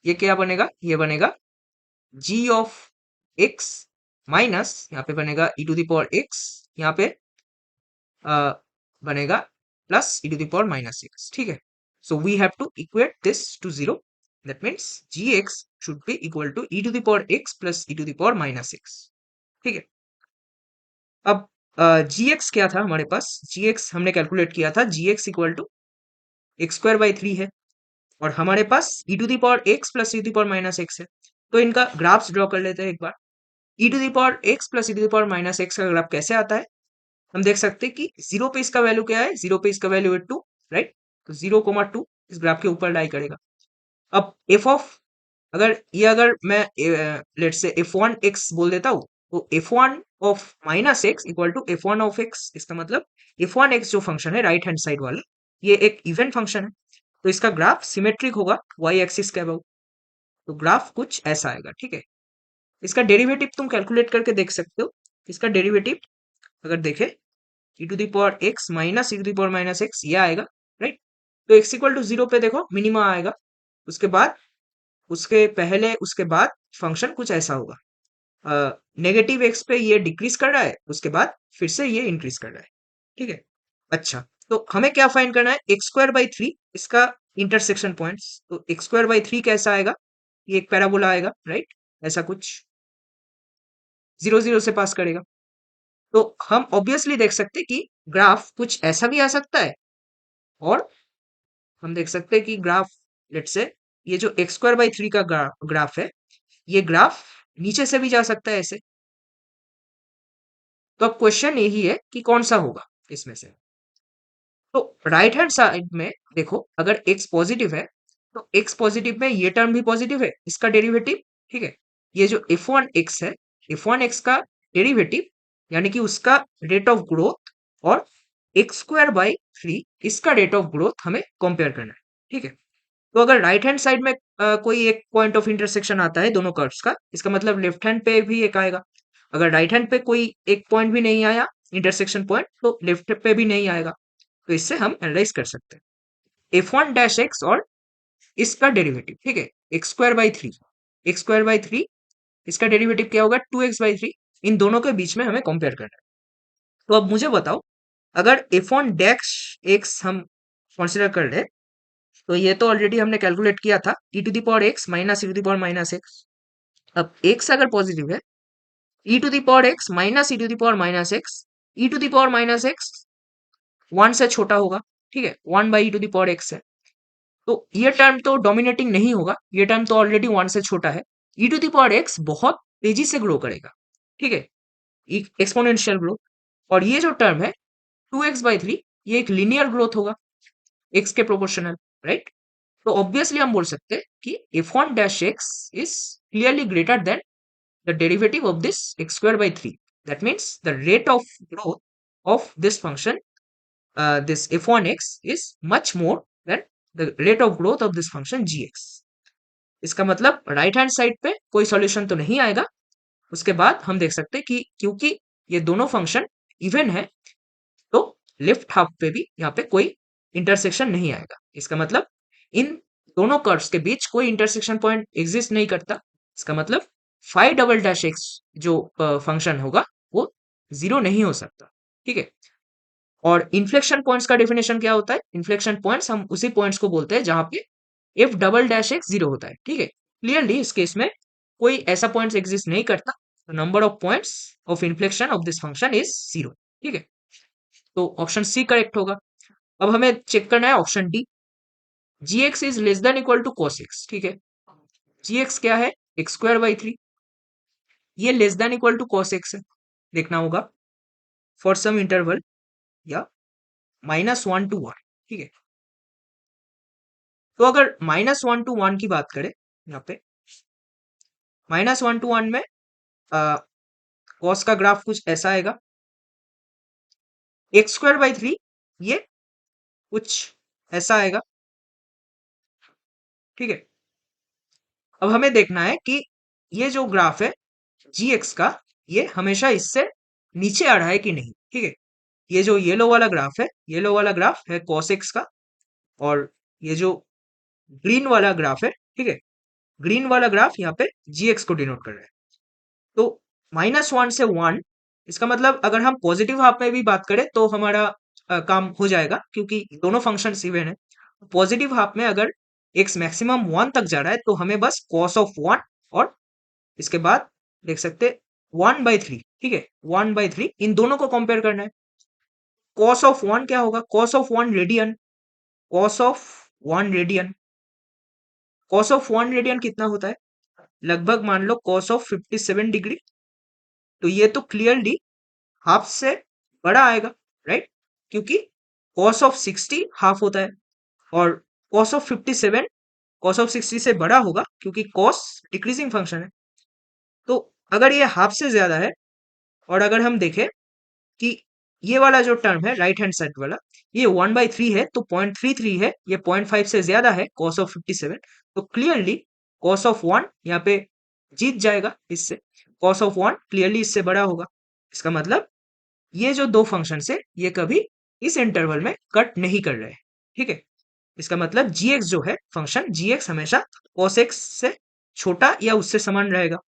ये क्या बनेगा, ये बनेगा g ऑफ x माइनस, यहाँ पे बनेगा e⁻x, यहाँ पे बनेगा प्लस e⁻−x। ठीक है, so we have to equate this to 0, that means gx should be equal to e⁻x plus e⁻−x। ठीक है, अब gx क्या था हमारे पास, gx हमने कैलकुलेट किया था, gx equal to X square by 3 है और हमारे पास E to the power X plus E to the power minus X है। तो इनका ग्राफ्स ड्रॉ कर लेते हैं एक बार। E to the power X plus E to the power minus X का ग्राफ कैसे आता है? हम देख सकते हैं कि जीरो पे इसका वैल्यू क्या है, जीरो पे इसका वैल्यू है 2, राइट? तो 0,2 इस ग्राफ के ऊपर लाई करेगा। अब एफ ऑफ, अगर मैं लेट से एफ वन एक्स बोल देता हूँ, तो f one of minus x equal to f one of x. इसका मतलब एफ वन एक्स जो फंक्शन है राइट हैंड साइड वाला, ये एक इवन फंक्शन है, तो इसका ग्राफ सिमेट्रिक होगा वाई एक्सिस के अबाउट। तो ग्राफ कुछ ऐसा आएगा, ठीक है। इसका डेरिवेटिव तुम कैलकुलेट करके देख सकते हो। इसका डेरिवेटिव अगर देखें, E to the power x minus E to the power minus X, ये आएगा, राइट? तो एक्स इक्वल टू जीरो पे देखो मिनिमा आएगा, उसके बाद उसके पहले उसके बाद फंक्शन कुछ ऐसा होगा, नेगेटिव एक्स पे ये डिक्रीज कर रहा है, उसके बाद फिर से ये इंक्रीज कर रहा है, ठीक है। अच्छा, तो हमें क्या फाइंड करना है? एक्स स्क्वायर बाई 3 इसका इंटरसेक्शन पॉइंट्स। तो एक्स स्क्वायर बाई 3 कैसा आएगा? ये एक पैराबोला आएगा, राइट? ऐसा कुछ 0 0 से पास करेगा। तो हम ऑब्वियसली देख सकते हैं कि ग्राफ कुछ ऐसा भी आ सकता है, और हम देख सकते हैं कि ग्राफ, लेट्स से ये जो एक्स स्क्वायर बाई 3 का ग्राफ है, ये ग्राफ नीचे से भी जा सकता है ऐसे। तो अब क्वेश्चन यही है कि कौन सा होगा इसमें से। तो राइट हैंड साइड में देखो, अगर x पॉजिटिव है तो x पॉजिटिव में ये टर्म भी पॉजिटिव है, इसका डेरिवेटिव, ठीक है। ये जो f1x है, f1x का डेरिवेटिव यानी कि उसका रेट ऑफ ग्रोथ, और एक्स स्क्वायर बाई 3 इसका रेट ऑफ ग्रोथ हमें कंपेयर करना है, ठीक है। तो अगर राइट हैंड साइड में कोई एक पॉइंट ऑफ इंटरसेक्शन आता है दोनों कर्व्स का, इसका मतलब लेफ्ट हैंड पे भी एक आएगा। अगर राइट हैंड पे कोई एक पॉइंट भी नहीं आया इंटरसेक्शन पॉइंट, तो लेफ्ट पे भी नहीं आएगा। तो इससे हम एनालाइज कर सकते हैं एफ वन डैश एक्स और इसका डेरिवेटिव, ठीक है। X square by 3, x square by 3 इसका डेरिवेटिव क्या होगा? 2x/3। इन दोनों के बीच में हमें कंपेयर करना है। तो अब मुझे बताओ, अगर एफ वन डैश एक्स हम कंसिडर कर ले, तो ये तो ऑलरेडी हमने कैलकुलेट किया था, e to the power x minus E to the power minus x. अब एक्स अगर पॉजिटिव है, e to the power x minus E to the power minus x, e to the power minus x 1 से छोटा होगा, ठीक है। 1 by e to the power x है, तो ये टर्म तो डोमिनेटिंग नहीं होगा, ये टर्म तो ऑलरेडी 1 से छोटा है। E to the power x बहुत तेजी से ग्रो करेगा, ठीक है, एक्सपोनेंशियल ग्रोथ। और ये जो टर्म है 2x/3, ये एक लीनियर ग्रोथ होगा x के प्रोपोर्शनल, राइट? तो ऑब्वियसली हम बोल सकते हैं कि f1 dash x is clearly greater than the derivative of this x square by 3। That means the rate of growth of this function, this f1x is much more than the rate of growth of this function gx। इसका मतलब right hand side पे कोई solution तो नहीं आएगा। उसके बाद हम देख सकते हैं कि क्योंकि ये दोनों फंक्शन इवन है, तो लेफ्ट हाफ पे भी यहाँ पे कोई इंटरसेक्शन नहीं आएगा। इसका मतलब इन दोनों कर्व्स के बीच कोई इंटरसेक्शन पॉइंट एग्जिस्ट नहीं करता। इसका मतलब फाइव डबल डैश एक्स जो फंक्शन होगा वो जीरो नहीं हो सकता, ठीक है। और इन्फ्लेक्शन पॉइंट्स का डेफिनेशन क्या होता है? इन्फ्लेक्शन पॉइंट्स हम उसी पॉइंट्स को बोलते हैं जहां पे F double dash x zero होता है, ठीक है। क्लियरली इस केस में कोई ऐसा पॉइंट्स एग्जिस्ट नहीं करता। Number of points of inflection of this function is zero, ठीक है। तो ऑप्शन सी करेक्ट होगा। अब हमें चेक करना है option D, g x is less than equal to cos x, ठीक है। जी एक्स क्या है? एक्स स्क्वायर बाई 3, ये less than equal to cos x है, देखना होगा फॉर सम इंटरवल या -1 to 1, ठीक है। तो अगर -1 to 1 की बात करें, यहाँ पे -1 to 1 में कॉस का ग्राफ कुछ ऐसा आएगा, एक्स स्क्वायर बाई 3 ये कुछ ऐसा आएगा, ठीक है। अब हमें देखना है कि ये जो ग्राफ है जी एक्स का, ये हमेशा इससे नीचे आ रहा है कि नहीं, ठीक है। ये जो येलो वाला ग्राफ है, येलो वाला ग्राफ है कॉस एक्स का, और ये जो ग्रीन वाला ग्राफ है, ठीक है, ग्रीन वाला ग्राफ यहाँ पे जी एक्स को डिनोट कर रहा है। तो -1 से 1, इसका मतलब अगर हम पॉजिटिव हाफ में भी बात करें तो हमारा काम हो जाएगा, क्योंकि दोनों फंक्शन इवन है। पॉजिटिव हाफ में अगर एक्स मैक्सिमम 1 तक जा रहा है, तो हमें बस कॉस ऑफ 1 और इसके बाद देख सकते 1/3, ठीक है, 1/3 इन दोनों को कंपेयर करना है। कॉस ऑफ 1 क्या होगा? Cos of 1 radian, cos of 1 radian. Cos of 1 radian कितना होता है? लगभग मान लो कॉस ऑफ 57 डिग्री। तो ये तो क्लियरली हाफ से बड़ा आएगा, राइट? क्योंकि कॉस ऑफ 60 हाफ होता है और कॉस ऑफ 57 कॉस ऑफ 60 से बड़ा होगा क्योंकि कॉस डिक्रीजिंग फंक्शन है। तो अगर ये हाफ से ज्यादा है और अगर हम देखें कि ये वाला जो टर्म है राइट हैंड साइड वाला, ये 1/3 है तो 0.33 है, ये 0.5 से ज्यादा है कॉस ऑफ 57। तो क्लियरली कॉस ऑफ 1 यहाँ पे जीत जाएगा इससे। कॉस ऑफ 1 क्लियरली इससे बड़ा होगा। इसका मतलब ये जो दो फंक्शन है ये कभी इस इंटरवल में कट नहीं कर रहे हैं, ठीक है? इसका मतलब जी एक्स जो है फंक्शन, जी एक्स हमेशा कॉस एक्स से छोटा या उससे समान रहेगा।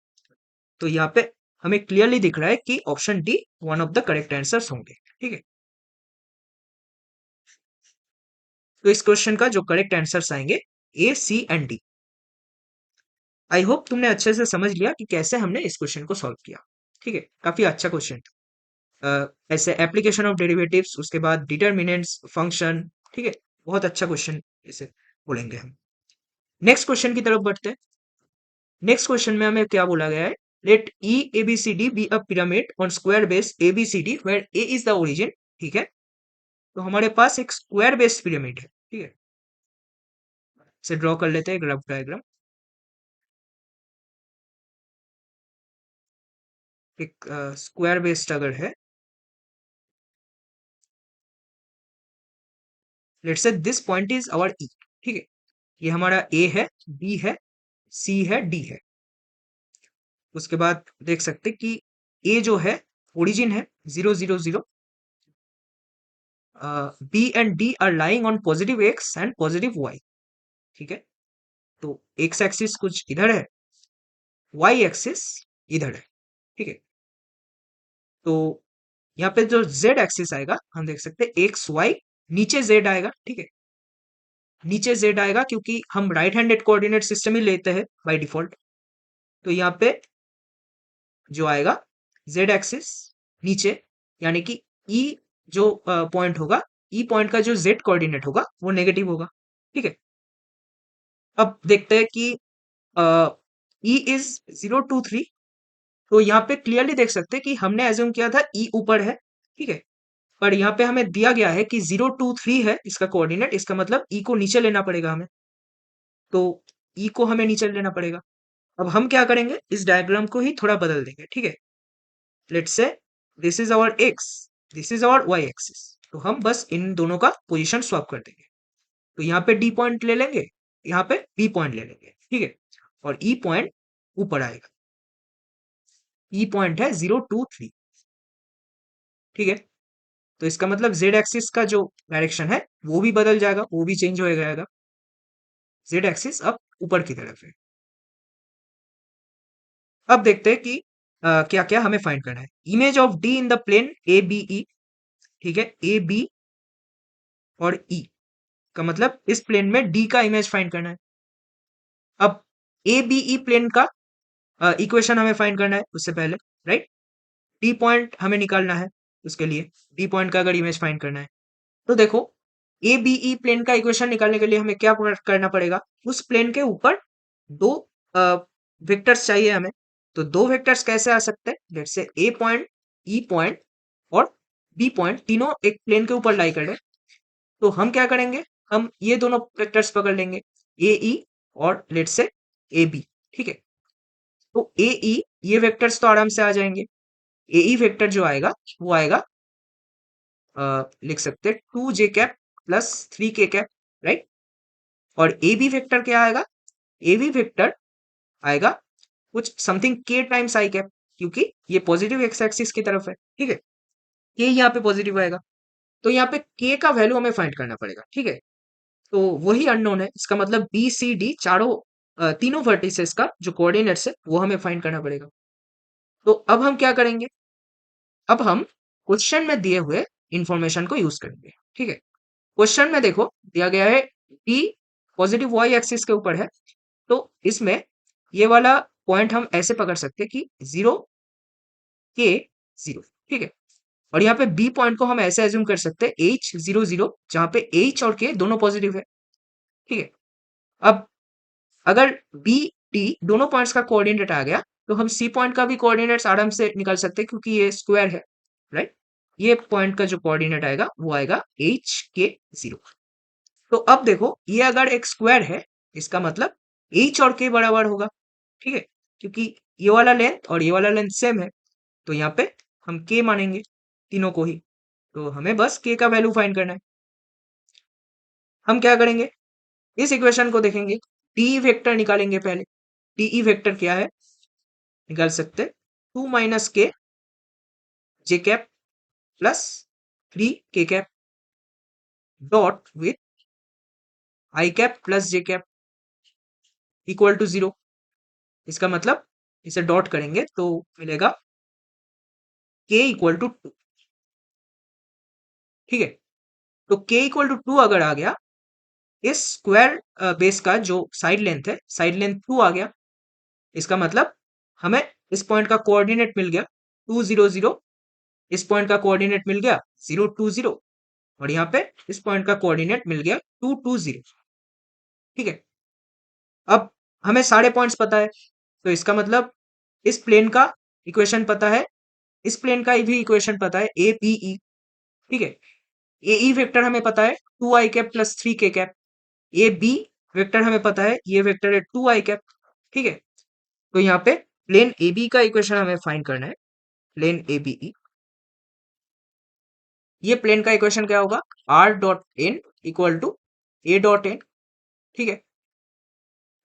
तो यहाँ पे हमें क्लियरली दिख रहा है कि option D one of the correct answers होंगे, ठीक है? तो इस क्वेश्चन का जो करेक्ट आंसर्स आएंगे ए, सी एंड डी। आई होप तुमने अच्छे से समझ लिया कि कैसे हमने इस क्वेश्चन को सॉल्व किया, ठीक है? काफी अच्छा क्वेश्चन। ऐसे एप्लीकेशन ऑफ डेरिवेटिव्स, उसके बाद डिटर्मिनेंट्स, फंक्शन, ठीक है? बहुत अच्छा क्वेश्चन इसे बोलेंगे हम। नेक्स्ट क्वेश्चन की तरफ बढ़ते हैं। नेक्स्ट क्वेश्चन में हमें क्या बोला गया है? Let E A B C D be a pyramid on square base A B C D where A is the origin, ठीक है? तो हमारे पास एक स्क्वायर बेस्ड पिरामिड है, ठीक है? इसे ड्रॉ कर लेते हैं ग्राफ डायग्राम। एक स्क्वायर बेस्ड अगर है, let's say this point is our E, ठीक है? ये हमारा ए है, बी है, सी है, डी है। उसके बाद देख सकते कि ए जो है ओरिजिन है 0 0 0। B and D are lying on positive x and positive y, ठीक है? तो एक्स एक्सिस कुछ इधर है, वाई एक्सिस इधर है, ठीक है? तो यहाँ पे जो जेड एक्सिस आएगा हम देख सकते हैं एक्स वाई, नीचे जेड आएगा, ठीक है? नीचे जेड आएगा क्योंकि हम राइट हैंडेड कोऑर्डिनेट सिस्टम ही लेते हैं बाय डिफॉल्ट। तो यहाँ पे जो आएगा जेड एक्सिस नीचे, यानी कि ई जो पॉइंट होगा, ई पॉइंट का जो जेड कोऑर्डिनेट होगा वो नेगेटिव होगा, ठीक है? अब देखते हैं कि ई इज 0 2 3। तो यहाँ पे क्लियरली देख सकते हैं कि हमने एज्यूम किया था ई ऊपर है, ठीक है? पर यहाँ पे हमें दिया गया है कि 0 2 3 है इसका कोऑर्डिनेट। इसका मतलब ई को नीचे लेना पड़ेगा हमें। तो ई को हमें नीचे लेना पड़ेगा। अब हम क्या करेंगे, इस डायग्राम को ही थोड़ा बदल देंगे, ठीक है? Let's say this is our x, this is our y axis. तो हम बस इन दोनों का पोजीशन स्वैप कर देंगे। तो यहाँ पे डी पॉइंट ले लेंगे, यहाँ पे बी पॉइंट ले लेंगे, ठीक है? और ई पॉइंट ऊपर आएगा। ई पॉइंट है 0 2 3, ठीक है? तो इसका मतलब जेड एक्सिस का जो डायरेक्शन है वो भी बदल जाएगा, वो भी चेंज हो जाएगा। जेड एक्सिस अब ऊपर की तरफ है। अब देखते हैं कि क्या क्या हमें फाइंड करना है। Image of D in the plane A B E, ठीक है? ए बी और ई का मतलब इस प्लेन में डी का इमेज फाइंड करना है। अब ए बी ई प्लेन का इक्वेशन हमें फाइंड करना है उससे पहले, राइट? डी पॉइंट हमें निकालना है, उसके लिए डी पॉइंट का अगर इमेज फाइंड करना है तो देखो ए बी ई प्लेन का इक्वेशन निकालने के लिए हमें क्या करना पड़ेगा, उस प्लेन के ऊपर दो वेक्टर्स चाहिए हमें। तो दो वेक्टर्स कैसे आ सकते हैं? Let's say A point, E point और बी पॉइंट तीनों एक प्लेन के ऊपर लाई कर रहे हैं। तो हम क्या करेंगे, हम ये दोनों वेक्टर्स पकड़ लेंगे, ए ई और लेट्स से ए बी, ठीक है? तो ए ई ये वेक्टर्स तो आराम से आ जाएंगे। ए ई वेक्टर जो आएगा वो आएगा, लिख सकते हैं 2j cap plus 3k cap, right? और ए बी वेक्टर क्या आएगा? ए बी वेक्टर आएगा कुछ something k times I cap, क्योंकि ये पॉजिटिव एक्स एक्सिस की तरफ है, ठीक है? k यहाँ पे पॉजिटिव आएगा। तो यहाँ पे k का वैल्यू हमें फाइंड करना पड़ेगा, ठीक है? तो वही अननोन है। इसका मतलब बी सी डी चारों तीनों वर्टिसेस का जो कोऑर्डिनेट्स है वो हमें फाइंड करना पड़ेगा। तो अब हम क्या करेंगे, अब हम क्वेश्चन में दिए हुए इंफॉर्मेशन को यूज करेंगे, ठीक है? क्वेश्चन में देखो दिया गया है डी पॉजिटिव वाई एक्सिस के ऊपर है। तो इसमें ये वाला पॉइंट हम ऐसे पकड़ सकते हैं कि 0 के 0, ठीक है? और यहाँ पे बी पॉइंट को हम ऐसे एज्यूम कर सकते हैं H00, जहाँ पे H और K दोनों पॉजिटिव है। ठीक है, अब अगर बी डी दोनों पॉइंट्स का कोऑर्डिनेट आ गया तो हम सी पॉइंट का भी कोऑर्डिनेट्स आराम से निकाल सकते हैं, क्योंकि ये स्क्वायर है, राइट। ये पॉइंट का जो कोऑर्डिनेट आएगा वो आएगा HK0। तो अब देखो, ये अगर एक स्क्वायर है, इसका मतलब H और K बराबर होगा। ठीक है, क्योंकि ये वाला लेंथ और ये वाला लेंथ सेम है, तो यहाँ पे हम K मानेंगे तीनों को ही। तो हमें बस K का वैल्यू फाइंड करना है। हम क्या करेंगे, इस इक्वेशन को देखेंगे, टी वेक्टर निकालेंगे पहले। टीई वेक्टर क्या है, निकाल सकते 2 माइनस के जे cap plus 3 k cap dot with i cap plus j cap equal to 0। इसका मतलब इसे डॉट करेंगे तो मिलेगा के इक्वल टू 2। ठीक है, तो के इक्वल टू 2 अगर आ गया, इस स्क्वायर बेस का जो साइड लेंथ है, साइड लेंथ 2 आ गया। इसका मतलब हमें इस पॉइंट का कोऑर्डिनेट मिल गया 2 0 0, इस पॉइंट का कोऑर्डिनेट मिल गया 0 2 0, और यहाँ पे इस पॉइंट का कोऑर्डिनेट मिल गया 2 2 0। ठीक है, अब हमें सारे पॉइंट्स पता है, तो इसका मतलब इस प्लेन का इक्वेशन पता है, इस प्लेन का भी इक्वेशन पता है, ए बी ई। ठीक है, ए ई वेक्टर हमें पता है 2 आई cap plus 3 k cap. A B vector हमें पता है, ये वेक्टर है 2 आई कैप। ठीक है, तो यहाँ पे प्लेन ए बी का इक्वेशन हमें फाइंड करना है, प्लेन ए बी ई। ये प्लेन का इक्वेशन क्या होगा, r dot n equal to a dot n. ठीक है,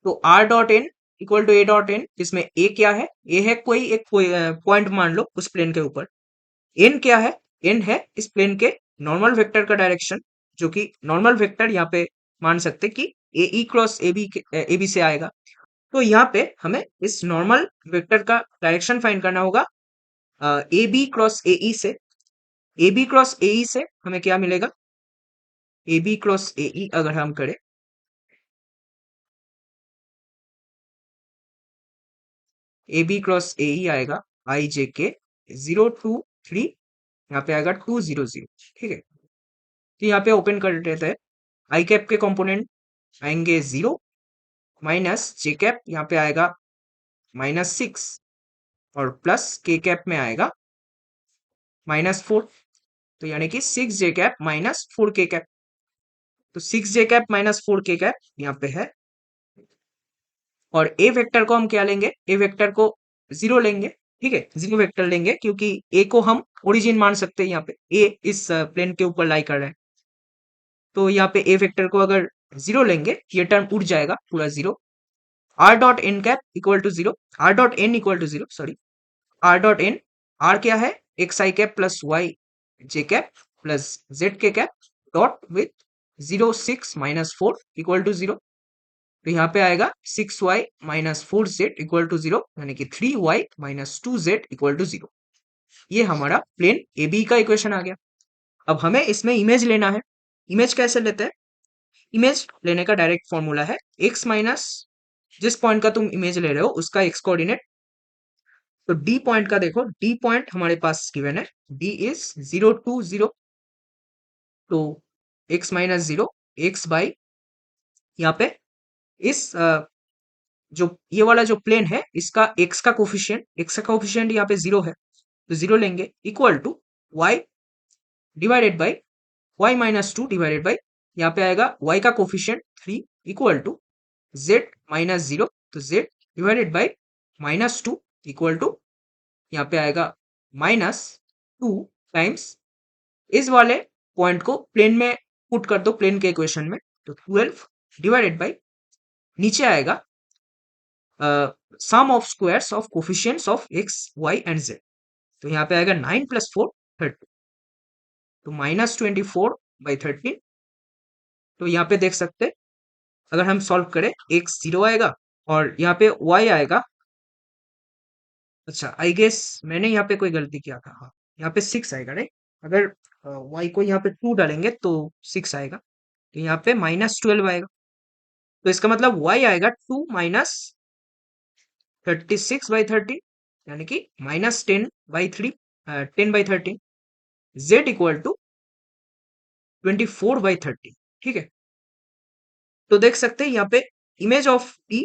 तो r dot n equal to a dot n, जिसमें ए क्या है, ए है कोई एक पॉइंट मान लो उस प्लेन के ऊपर। एन क्या है, एन है इस प्लेन के नॉर्मल वेक्टर का डायरेक्शन, जो कि नॉर्मल वेक्टर यहाँ पे मान सकते कि ए ई क्रॉस ए बी से आएगा। तो यहाँ पे हमें इस नॉर्मल वेक्टर का डायरेक्शन फाइंड करना होगा ए बी क्रॉस ए ई से। ए बी क्रॉस ए ई से हमें क्या मिलेगा, ए बी क्रॉस ए ई अगर हम करें, ए बी क्रॉस ए ई आएगा आई जे के 0 2 3, यहाँ पे आएगा 2 0 0। ठीक है, तो यहाँ पे ओपन कर देते हैं, आई कैप के कंपोनेंट आएंगे 0 माइनस जे कैप, यहाँ पे आएगा -6, और प्लस के कैप में आएगा -4। तो यानी कि 6 जे कैप माइनस 4 के कैप। तो 6 जे कैप माइनस 4 के कैप यहाँ पे है, और ए वेक्टर को हम क्या लेंगे, ए वेक्टर को 0 लेंगे। ठीक है, 0 वेक्टर लेंगे क्योंकि ए को हम ओरिजिन मान सकते हैं, यहाँ पे ए इस प्लेन के ऊपर लाई कर रहा है। तो यहाँ पे ए वेक्टर को अगर 0 लेंगे, ये टर्म उड़ जाएगा पूरा 0। R dot n cap equal to 0, r dot n equal to 0, sorry, r dot n, r क्या है, x i cap plus y j cap plus z k cap dot with 0 6 minus 4 equal to 0। तो यहाँ पे आएगा 6y minus 4z equal to 0, यानी कि 3y minus 2z equal to 0। ये हमारा प्लेन ए बी का इक्वेशन आ गया। अब हमें इसमें इमेज लेना है। इमेज कैसे लेते हैं, इमेज लेने का डायरेक्ट फॉर्मूला है x माइनस, जिस पॉइंट का तुम इमेज ले रहे हो उसका x कोऑर्डिनेट। तो डी पॉइंट का देखो, डी पॉइंट हमारे पास गिवन है, डी इज 0 2 0। तो x माइनस 0, x बाई, यहाँ पे इस जो ये वाला जो प्लेन है, इसका x का कोफिशिएंट यहाँ पे 0 है, तो 0 लेंगे equal to y divided by y minus 2 divided by, यहाँ पे आएगा y का coefficient 3 equal to z minus 0, तो z divided by -2 equal to, यहाँ पे आएगा -2 टाइम्स इस वाले पॉइंट को प्लेन में पुट कर दो, प्लेन के इक्वेशन में, तो 12 डिवाइडेड बाई, नीचे आएगा sum of squares of coefficients of x y and z। तो यहाँ पे आएगा 9 प्लस 4 30, तो -24/13। तो यहाँ पे देख सकते, अगर हम सॉल्व करें, x 0 आएगा और यहाँ पे y आएगा, अच्छा आई गेस मैंने यहाँ पे कोई गलती किया था, हाँ यहाँ पे 6 आएगा, राइट। अगर y को यहाँ पे 2 डालेंगे तो 6 आएगा, तो यहाँ पे -12 आएगा। तो इसका मतलब y आएगा 2 माइनस 36/13, यानी कि -10/3, 10/13। z equal to 24/30। ठीक है, तो देख सकते हैं यहाँ पे image of E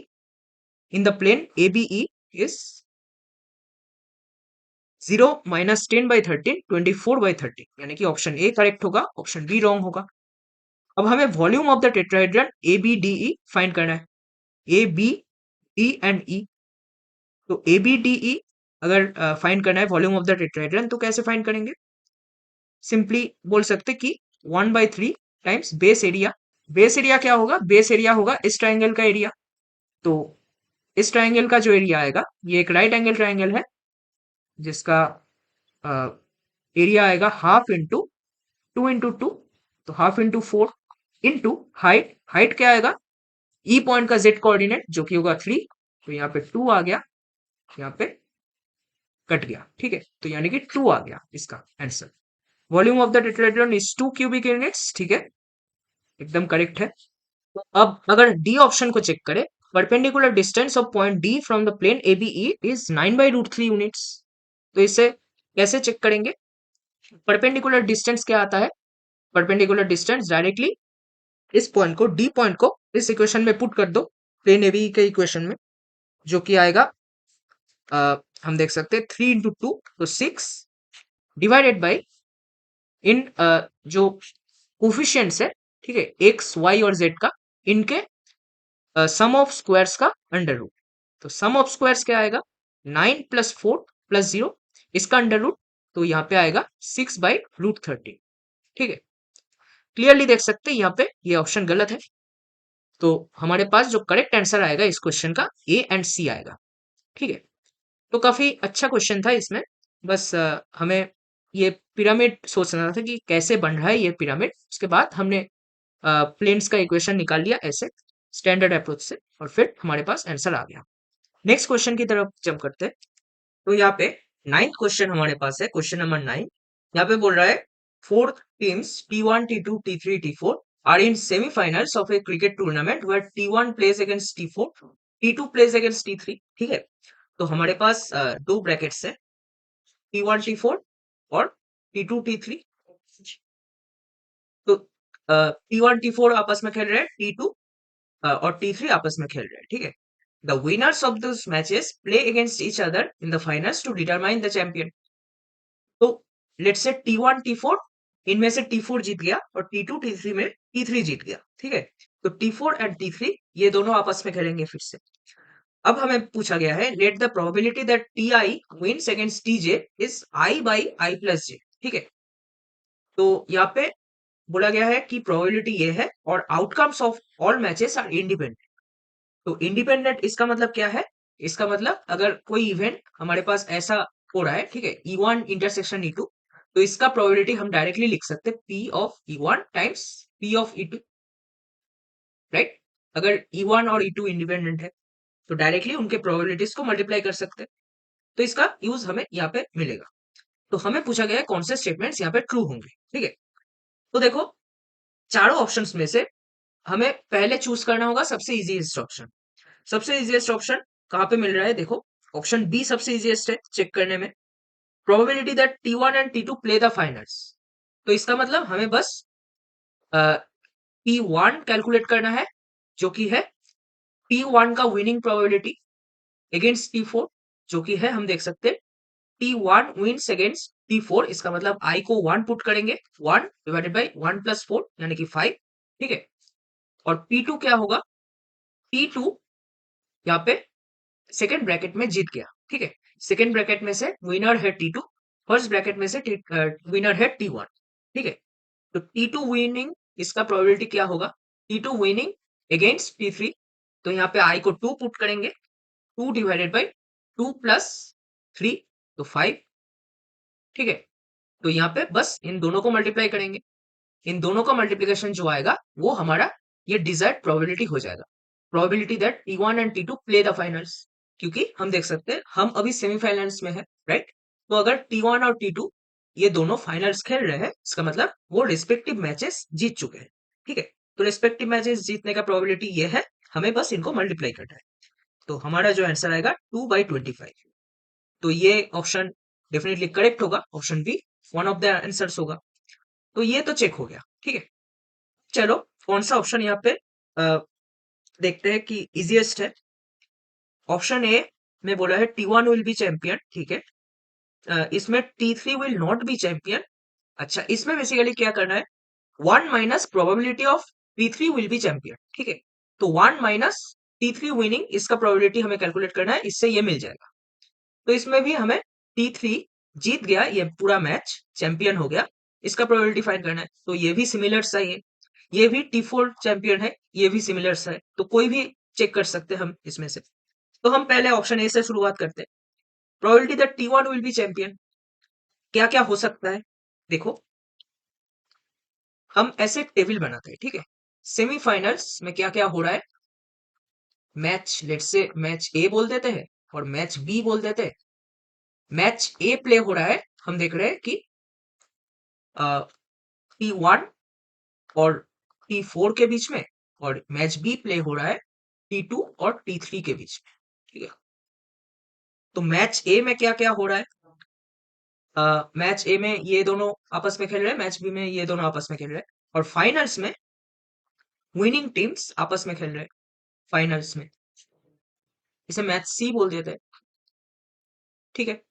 in the plane ABE is 0 minus 10/13 24/30, यानी कि ऑप्शन ए करेक्ट होगा, ऑप्शन बी रॉन्ग होगा। अब हमें volume of the tetrahedron ABDE find करना है, ABD एंड E। तो ABDE अगर फाइंड करना है वॉल्यूम ऑफ द टेट्राहेड्रन, तो कैसे फाइंड करेंगे? सिंपली बोल सकते कि 1/3 times base area. Base area क्या होगा? बेस एरिया होगा इस ट्राइंगल का एरिया। तो इस ट्राइंगल का जो एरिया आएगा, ये एक राइट एंगल ट्राइंगल है जिसका एरिया आएगा हाफ इंटू 2 इंटू 2, तो half into 4 into height. Height क्या आएगा? ई पॉइंट का जेड कोऑर्डिनेट जो कि होगा 3, तो यहाँ पे 2 आ गया, यहाँ पे कट गया। ठीक है, तो यानी कि 2 आ गया इसका answer. Volume of the tetrahedron is 2 cubic units. ठीक है, एकदम करेक्ट है। तो अब अगर डी ऑप्शन को चेक करें, perpendicular distance of point d from the plane ABE is 9/√3 units. तो इसे कैसे चेक करेंगे? परपेंडिकुलर डिस्टेंस क्या आता है? परपेंडिकुलर डिस्टेंस डायरेक्टली इस पॉइंट को, डी पॉइंट को इस इक्वेशन में पुट कर दो, प्लेन ABE के इक्वेशन में, जो कि आएगा हम देख सकते हैं 3 इंटू 2, तो 6 डिवाइडेड बाई इन जो कोफिशियंट्स है, ठीक है, एक्स वाई और जेड का, इनके सम ऑफ स्क्वायर्स का अंडर रूट। तो सम ऑफ स्क्वायर्स क्या आएगा? 9 प्लस 4 प्लस 0, इसका अंडर रूट, तो यहाँ पे आएगा 6/√13। ठीक है, क्लियरली देख सकते हैं यहाँ पे ये ऑप्शन गलत है। तो हमारे पास जो करेक्ट आंसर आएगा इस क्वेश्चन का, ए एंड सी आएगा। ठीक है, तो काफी अच्छा क्वेश्चन था इसमें। बस हमें ये पिरामिड सोचना था कि कैसे बन रहा है ये पिरामिड। उसके बाद हमने प्लेन्स का इक्वेशन निकाल लिया ऐसे स्टैंडर्ड अप्रोच से, और फिर हमारे पास आंसर आ गया। नेक्स्ट क्वेश्चन की तरफ जंप करते हैं। तो यहाँ पे नाइन्थ क्वेश्चन हमारे पास है, क्वेश्चन नंबर 9। यहाँ पे बोल रहा है fourth teams T1, T2, T3, T4 are in semi-finals of a cricket tournament where T1 plays against T4, T2 plays against T3। ठीक है, तो हमारे पास दो ब्रैकेट्स है, T1, T4 और T2, T3। तो T1, T4 आपस में खेल रहे हैं, T2 और T3 आपस में खेल रहे हैं। ठीक है, the winners of those matches play against each other in the finals to determine the champion. तो लेट्स से T1, T4, इनमें से T4 जीत गया और T2, T3 में T3 जीत गया। ठीक है, तो T4 एंड T3 ये दोनों आपस में खेलेंगे फिर से। अब हमें पूछा गया है let the probability that Ti wins against Tj is I/I+J। ठीक है, तो यहाँ पे बोला गया है कि प्रोबेबिलिटी ये है और outcomes of all matches are independent. तो इंडिपेंडेंट इसका मतलब क्या है? इसका मतलब अगर कोई इवेंट हमारे पास ऐसा हो रहा है, ठीक है, E1 इंटरसेक्शन E2, तो इसका प्रोबेबिलिटी हम डायरेक्टली लिख सकते हैं P of E1 times P of E2, right. अगर E1 और E2 इंडिपेंडेंट है तो डायरेक्टली उनके प्रोबेबिलिटीज को मल्टीप्लाई कर सकते हैं, तो इसका यूज हमें यहाँ पे मिलेगा। तो हमें पूछा गया है कौन से स्टेटमेंट्स यहाँ पे ट्रू होंगे। ठीक है, तो देखो चारों ऑप्शंस में से हमें पहले चूज करना होगा सबसे इजीएस्ट ऑप्शन। सबसे इजीएस्ट ऑप्शन कहाँ पे मिल रहा है? देखो ऑप्शन बी सबसे इजीएस्ट है चेक करने में, probability that T1 and T2 play the finals. तो इसका मतलब हमें बस T1 कैलकुलेट करना है, जो कि है T1 का विनिंग प्रोबेबिलिटी अगेंस्ट T4, जो कि है हम देख सकते हैं T1 विंस अगेंस्ट T4। इसका मतलब I को 1 पुट करेंगे, 1 डिवाइडेड बाई 1 प्लस 4 यानी कि 5। ठीक है, और T2 क्या होगा? T2 यहाँ पे सेकेंड ब्रैकेट में जीत गया। ठीक है, सेकेंड ब्रैकेट में से विनर है T2, फर्स्ट ब्रैकेट में से विनर है T1। ठीक है, तो T2 विनिंग, इसका प्रोबेबिलिटी क्या होगा? T2 विनिंग अगेंस्ट T3, तो यहाँ पे I को 2 पुट करेंगे, 2 डिवाइडेड बाई 2 प्लस 3, तो 5। ठीक है, तो यहाँ पे बस इन दोनों को मल्टीप्लाई करेंगे, इन दोनों का मल्टीप्लिकेशन जो आएगा वो हमारा ये डिजायर्ड प्रोबेबिलिटी हो जाएगा, probability that T1 and T2 play the finals. क्योंकि हम देख सकते हैं हम अभी सेमीफाइनल्स में है, राइट। तो अगर T1 और T2 ये दोनों फाइनल्स खेल रहे हैं, इसका मतलब वो रिस्पेक्टिव मैचेस जीत चुके हैं। ठीक है, तो रिस्पेक्टिव मैचेस जीतने का प्रोबेबिलिटी ये है, हमें बस इनको मल्टीप्लाई करना है। तो हमारा जो आंसर आएगा 2/25। तो ये ऑप्शन डेफिनेटली करेक्ट होगा, option b one of the answers होगा। तो ये तो चेक हो गया, ठीक है। चलो कौन सा ऑप्शन यहाँ पे देखते हैं कि इजिएस्ट है। ऑप्शन ए में बोला है T1 विल बी चैंपियन, ठीक है। इसमें T3 will not be champion. अच्छा, इसमें बेसिकली क्या करना है, 1 minus probability of T3 will be champion, ठीक है। तो 1 माइनस T3 विनिंग, इसका प्रोबेबिलिटी हमें कैलकुलेट करना है, इससे ये मिल जाएगा। तो इसमें भी हमें T3 जीत गया, ये पूरा मैच चैंपियन हो गया, इसका प्रोबेबिलिटी फाइंड करना है। तो ये भी सिमिलर सा ही है, ये भी T4 चैंपियन है, ये भी सिमिलर सा है, तो कोई भी चेक कर सकते हैं हम इसमें से। तो हम पहले ऑप्शन ए से शुरुआत करते हैं। Probability that T1 will be champion, क्या क्या हो सकता है देखो। हम ऐसे टेबल बनाते हैं, ठीक है। सेमीफाइनल्स में क्या क्या हो रहा है, मैच लेट से मैच ए बोल देते हैं और मैच बी बोल देते हैं। मैच ए प्ले हो रहा है, हम देख रहे हैं कि T1 और T4 के बीच में, और मैच बी प्ले हो रहा है T2 और T3 के बीच में, ठीक है। तो मैच ए में क्या क्या हो रहा है, मैच ए में ये दोनों आपस में खेल रहे हैं, मैच बी में ये दोनों आपस में खेल रहे हैं, और फाइनल्स में विनिंग टीम्स आपस में खेल रहे हैं फाइनल्स में। इसे मैच सी बोल देते हैं, ठीक है।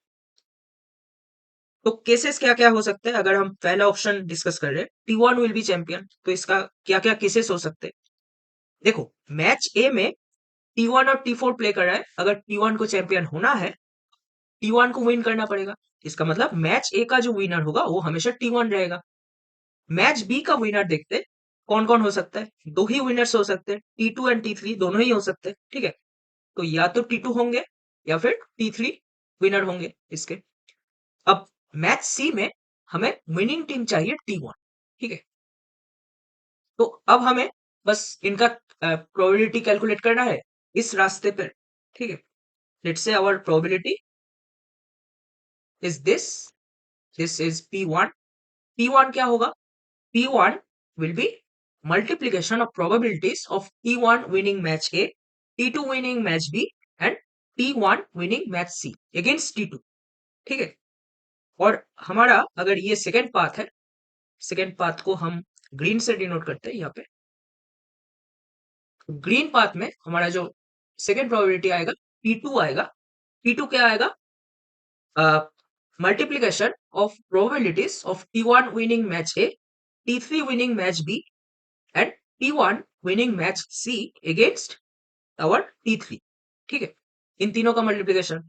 तो केसेस क्या क्या हो सकते हैं, अगर हम पहला ऑप्शन डिस्कस कर रहे हैं T1 विल बी चैंपियन, तो इसका क्या क्या केसेस हो सकते हैं। देखो, मैच ए में T1 और T4 प्ले कर रहा है, अगर T1 को चैंपियन होना है, T1 को विन करना पड़ेगा। इसका मतलब मैच ए का जो विनर होगा वो हमेशा T1 रहेगा। मैच बी का विनर देखते हैं, कौन कौन हो सकता है, दो ही विनर्स हो सकते हैं, T2 एंड T3 दोनों ही हो सकते हैं, ठीक है। तो या तो T2 होंगे या फिर T3 विनर होंगे इसके। अब मैच सी में हमें विनिंग टीम चाहिए T1, ठीक है। तो अब हमें बस इनका प्रोबेबिलिटी कैलकुलेट करना है इस रास्ते पर, ठीक है। Let's say our probability is this is P1। P1 क्या होगा, P1 will be multiplication of probabilities of T1 winning match A, T2 winning match B and T1 winning match C against T2, ठीक है। और हमारा अगर ये second path है, second path को हम ग्रीन से डिनोट करते हैं यहाँ पे। ग्रीन पाथ में हमारा जो सेकेंड प्रोबेबिलिटी आएगा T2 आएगा। T2 क्या आएगा, multiplication of probabilities of T1 winning match A, T3 winning match B and T1 winning match C against our T3, ठीक है। इन तीनों का मल्टीप्लीकेशन,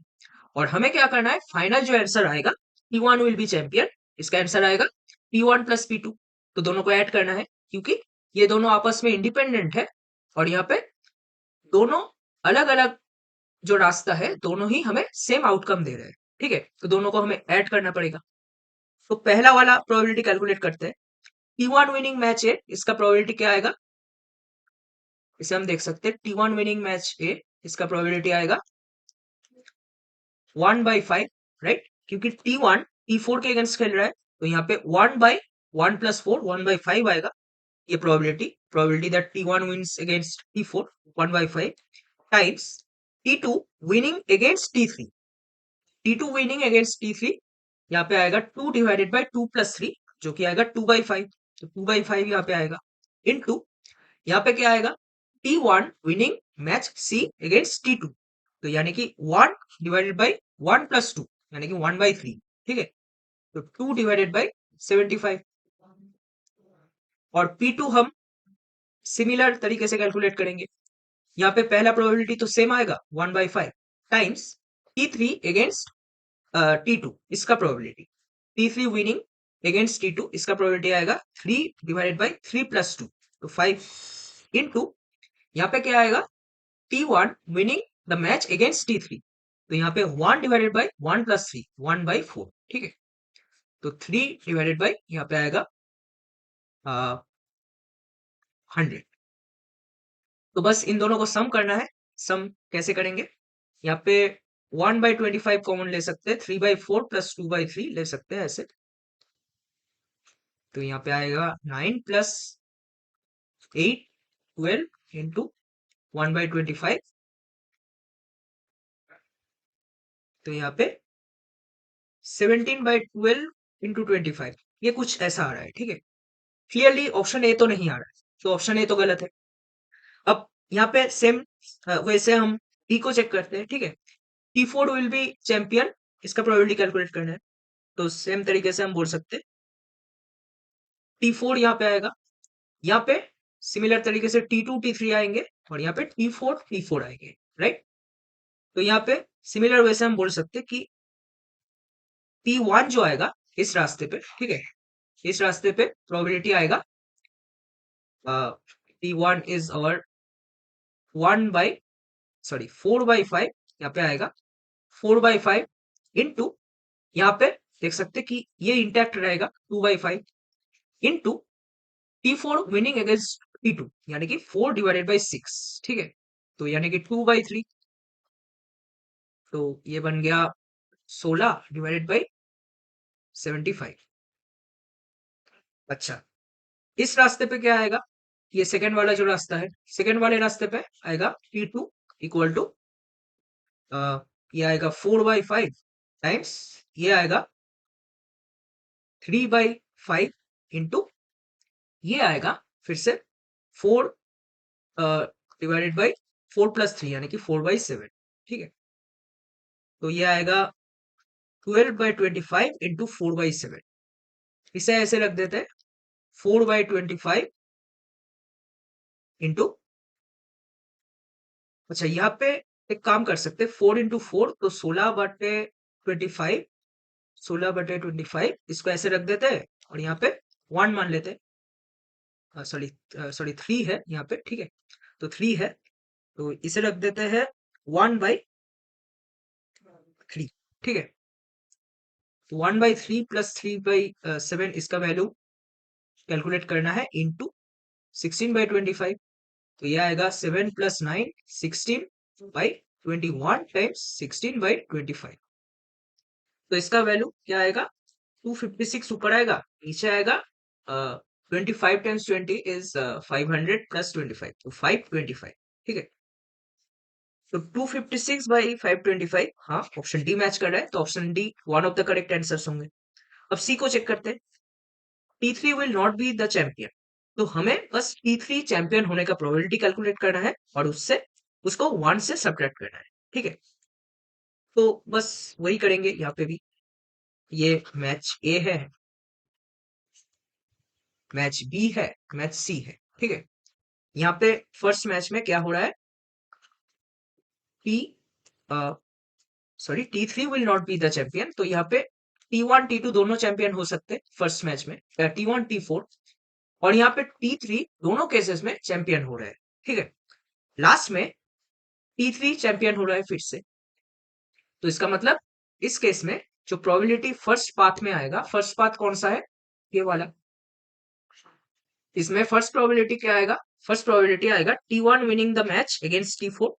और हमें क्या करना है, फाइनल जो आंसर आएगा T1 विल बी चैंपियन, इसका आंसर आएगा P1 प्लस P2। तो दोनों को ऐड करना है, क्योंकि ये दोनों आपस में इंडिपेंडेंट है, और यहाँ पे दोनों अलग अलग जो रास्ता है, दोनों ही हमें सेम आउटकम दे रहे हैं, ठीक है। तो दोनों को हमें ऐड करना पड़ेगा। तो पहला वाला प्रोबेबिलिटी कैलकुलेट करते हैं। T1 विनिंग मैच है, इसका प्रोबेबिलिटी क्या आएगा, इसे हम देख सकते हैं। T1 विनिंग मैच ए, इसका प्रोबेबिलिटी आएगा 1/5, राइट, क्योंकि T1 T4 के अगेंस्ट खेल रहा है, तो यहाँ पे 1/1 + 4 1/5 आएगा। ये probability that T1 wins against T4 1/5 times T2 winning against T3। T2 winning against T3 यहाँ पे आएगा 2 डिवाइडेड बाय 2 + 3, जो कि आएगा 2/5। तो 2/5 यहाँ पे आएगा, इनटू यहाँ पे क्या आएगा, T1 winning match C against T2, तो यानी कि 1 डिवाइडेड बाय 1 + 2 यानी कि 1/3, ठीक है। तो 2 डिवाइडेड बाय 75, और P2 हम सिमिलर तरीके से कैलकुलेट करेंगे। यहाँ पे पहला प्रोबेबिलिटी तो सेम आएगा 1/5 टाइम्स T3 अगेंस्ट T2, इसका probability T3 winning against T2, इसका प्रोबेबिलिटी आएगा 3 डिवाइडेड बाय 3 + 2, तो 5 इनटू यहाँ पे क्या आएगा, T1 winning the match against T3, तो यहाँ पे 1 डिवाइडेड बाय 1 + 3 1/4, ठीक है। तो 3 डिवाइडेड बाय यहाँ पे आएगा 100। तो बस इन दोनों को सम करना है। सम कैसे करेंगे, यहाँ पे 1/25 कॉमन ले सकते हैं, 3/4 + 2/3 ले सकते हैं ऐसे। तो यहाँ पे आएगा 9 + 8 12 इंटू 1/25, तो यहाँ पे 17/12 इंटू 25, ये कुछ ऐसा आ रहा है, ठीक है। क्लियरली ऑप्शन ए तो नहीं आ रहा है, तो ऑप्शन ए तो गलत है। अब यहाँ पे सेम वैसे हम टी को चेक करते हैं, ठीक है। T Ford will be champion, इसका प्रोबेबिलिटी कैलकुलेट करना है, तो सेम तरीके से हम बोल सकते हैं टी फोर्ड यहाँ पे आएगा, यहाँ पे सिमिलर तरीके से T2 T3 आएंगे और यहाँ पे T4 T4 आएंगे, राइट। तो यहाँ पे सिमिलर वैसे हम बोल सकते हैं कि T1 जो आएगा इस रास्ते पे, ठीक है, इस रास्ते पे प्रोबेबिलिटी आएगा T1 इज और 4/5 यहाँ पे आएगा 4/5 इंटू, यहाँ पे देख सकते कि ये इंटैक्ट रहेगा 2/5 into T4 winning against T2 यानी कि 4/6, ठीक है। तो यानी कि 2/3, तो ये बन गया 16/75। अच्छा, इस रास्ते पे क्या आएगा, ये सेकंड वाला जो रास्ता है, सेकंड वाले रास्ते पे आएगा T2 इक्वल टू ये आएगा 4/5 टाइम्स ये आएगा 3/5 इंटू ये आएगा फिर से 4 डिवाइडेड बाई 4+3 यानी कि 4/7, ठीक है। तो ये आएगा 12/25 इंटू 4/7, इसे ऐसे रख देते हैं 4/25 इंटू, अच्छा यहाँ पे एक काम कर सकते हैं 4 इंटू 4 तो 16/25, 16/25 इसको ऐसे रख देते हैं और यहाँ पे 1 मान लेते हैं, सॉरी सॉरी 3 है यहाँ पे, ठीक है। तो 3 है तो इसे रख देते हैं 1/3, ठीक है। 1/3 प्लस 3/7 इसका वैल्यू कैलकुलेट करना है इंटू 16/25, तो ये आएगा 7 + 9 16/21 टाइम्स 16/25। तो इसका वैल्यू क्या आएगा 256 ऊपर आएगा, नीचे आएगा 25 टाइम्स 20 इज 500 प्लस 25, तो 525, ठीक है। तो 256/525, हाँ ऑप्शन डी मैच कर रहा है, तो option D one of the correct answers होंगे। अब सी को चेक करते हैं, T3 will not be the champion, तो हमें बस T3 चैंपियन होने का प्रोबेबिलिटी कैलकुलेट करना है और उससे उसको 1 से सब्ट्रैक्ट करना है, ठीक है। तो बस वही करेंगे यहाँ पे भी, ये मैच ए है, मैच बी है, मैच सी है, ठीक है। यहाँ पे फर्स्ट मैच में क्या हो रहा है, T sorry T3 will not be the champion, तो यहाँ पे T1 T2 दोनों चैंपियन हो सकते हैं फर्स्ट मैच में, T1 T4, और यहाँ पे T3 दोनों केसेस में चैंपियन हो रहा है, ठीक है। लास्ट में T3 चैंपियन हो रहा है फिर से, तो इसका मतलब इस केस में जो प्रोबेबिलिटी फर्स्ट पाथ में आएगा, फर्स्ट पाथ कौन सा है, ये वाला, इसमें फर्स्ट प्रोबेबिलिटी क्या आएगा, फर्स्ट प्रोबेबिलिटी आएगा T1 winning the match against T4,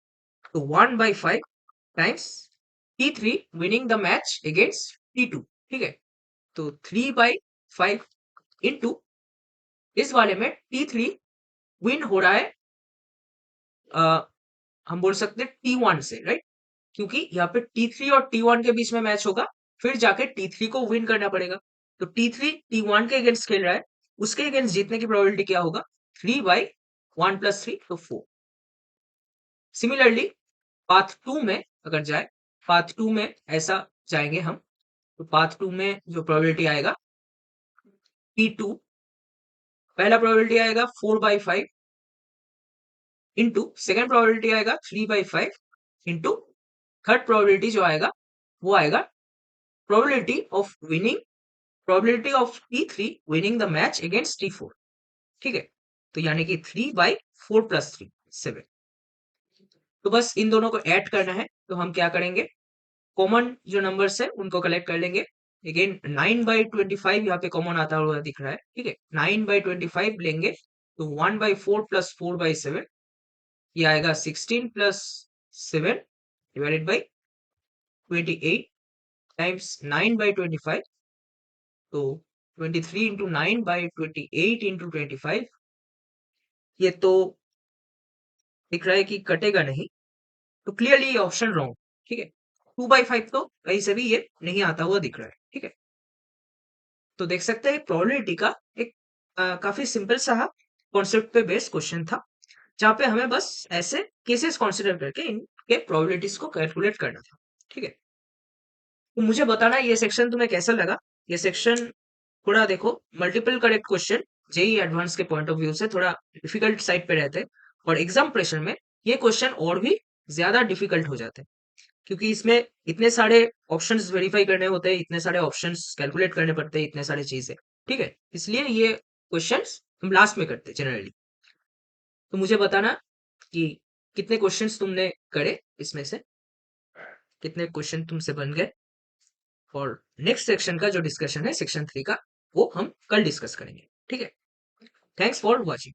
तो 1/5 times T3 winning the match against T2, ठीक है। तो 3/5 इंटू इस वाले में T3 विन हो रहा है, हम बोल सकते हैं T1 से, राइट, क्योंकि यहाँ पे T3 और T1 के बीच में मैच होगा, फिर जाके T3 को विन करना पड़ेगा, तो T3 T1 के अगेंस्ट खेल रहा है, उसके अगेंस्ट जीतने की प्रोबेबिलिटी क्या होगा 3/1 + 3, तो 4। सिमिलरली पाथ 2 में अगर जाए, पाथ 2 में ऐसा जाएंगे हम, तो पाथ 2 में जो प्रोबेबिलिटी आएगा T2, पहला प्रोबेबिलिटी आएगा 4/5 इंटू सेकेंड प्रोबेबिलिटी आएगा 3/5 इंटू थर्ड प्रोबेबिलिटी जो आएगा वो आएगा probability of winning, probability of T3 winning the match against T4, ठीक है। तो यानी कि 3/4 + 3 7। तो बस इन दोनों को ऐड करना है, तो हम क्या करेंगे, कॉमन जो नंबर्स है उनको कलेक्ट कर लेंगे। अगेन 9/25 यहाँ पे कॉमन आता हुआ दिख रहा है, ठीक है, 9/25 लेंगे तो 1/4 + 4/7, ये आएगा 16 + 7 डिवाइडेड बाई 28 टाइम्स 9/25, तो 23 इंटू 9/28 इंटू 25, ये तो दिख रहा है कि कटेगा नहीं, तो क्लियरली ये ऑप्शन रॉन्ग, ठीक है। 2/5 तो कहीं से भी ये नहीं आता हुआ दिख रहा है, ठीक है। तो देख सकते हैं प्रोबेबिलिटी का एक काफी सिंपल सा कॉन्सेप्ट पे बेस्ड क्वेश्चन था, जहाँ पे हमें बस ऐसे केसेस कंसिडर करके इनके प्रोबेबिलिटीज को कैलकुलेट करना था। ठीक है, तो मुझे बताना ये सेक्शन तुम्हें कैसा लगा। ये सेक्शन थोड़ा देखो, multiple correct question JEE advance के पॉइंट ऑफ व्यू से थोड़ा डिफिकल्ट साइड पे रहते हैं, और एग्जाम प्रेशर में ये क्वेश्चन और भी ज्यादा डिफिकल्ट हो जाते हैं, क्योंकि इसमें इतने सारे ऑप्शंस वेरीफाई करने होते हैं, इतने सारे ऑप्शंस कैलकुलेट करने पड़ते हैं, इतने सारी चीजें। ठीक है, इसलिए ये क्वेश्चंस हम लास्ट में करते हैं जनरली। तो मुझे बताना कि कितने क्वेश्चंस तुमने करे, इसमें से कितने क्वेश्चन तुमसे बन गए। और नेक्स्ट सेक्शन का जो डिस्कशन है सेक्शन 3 का, वो हम कल डिस्कस करेंगे। ठीक है, थैंक्स फॉर वॉचिंग।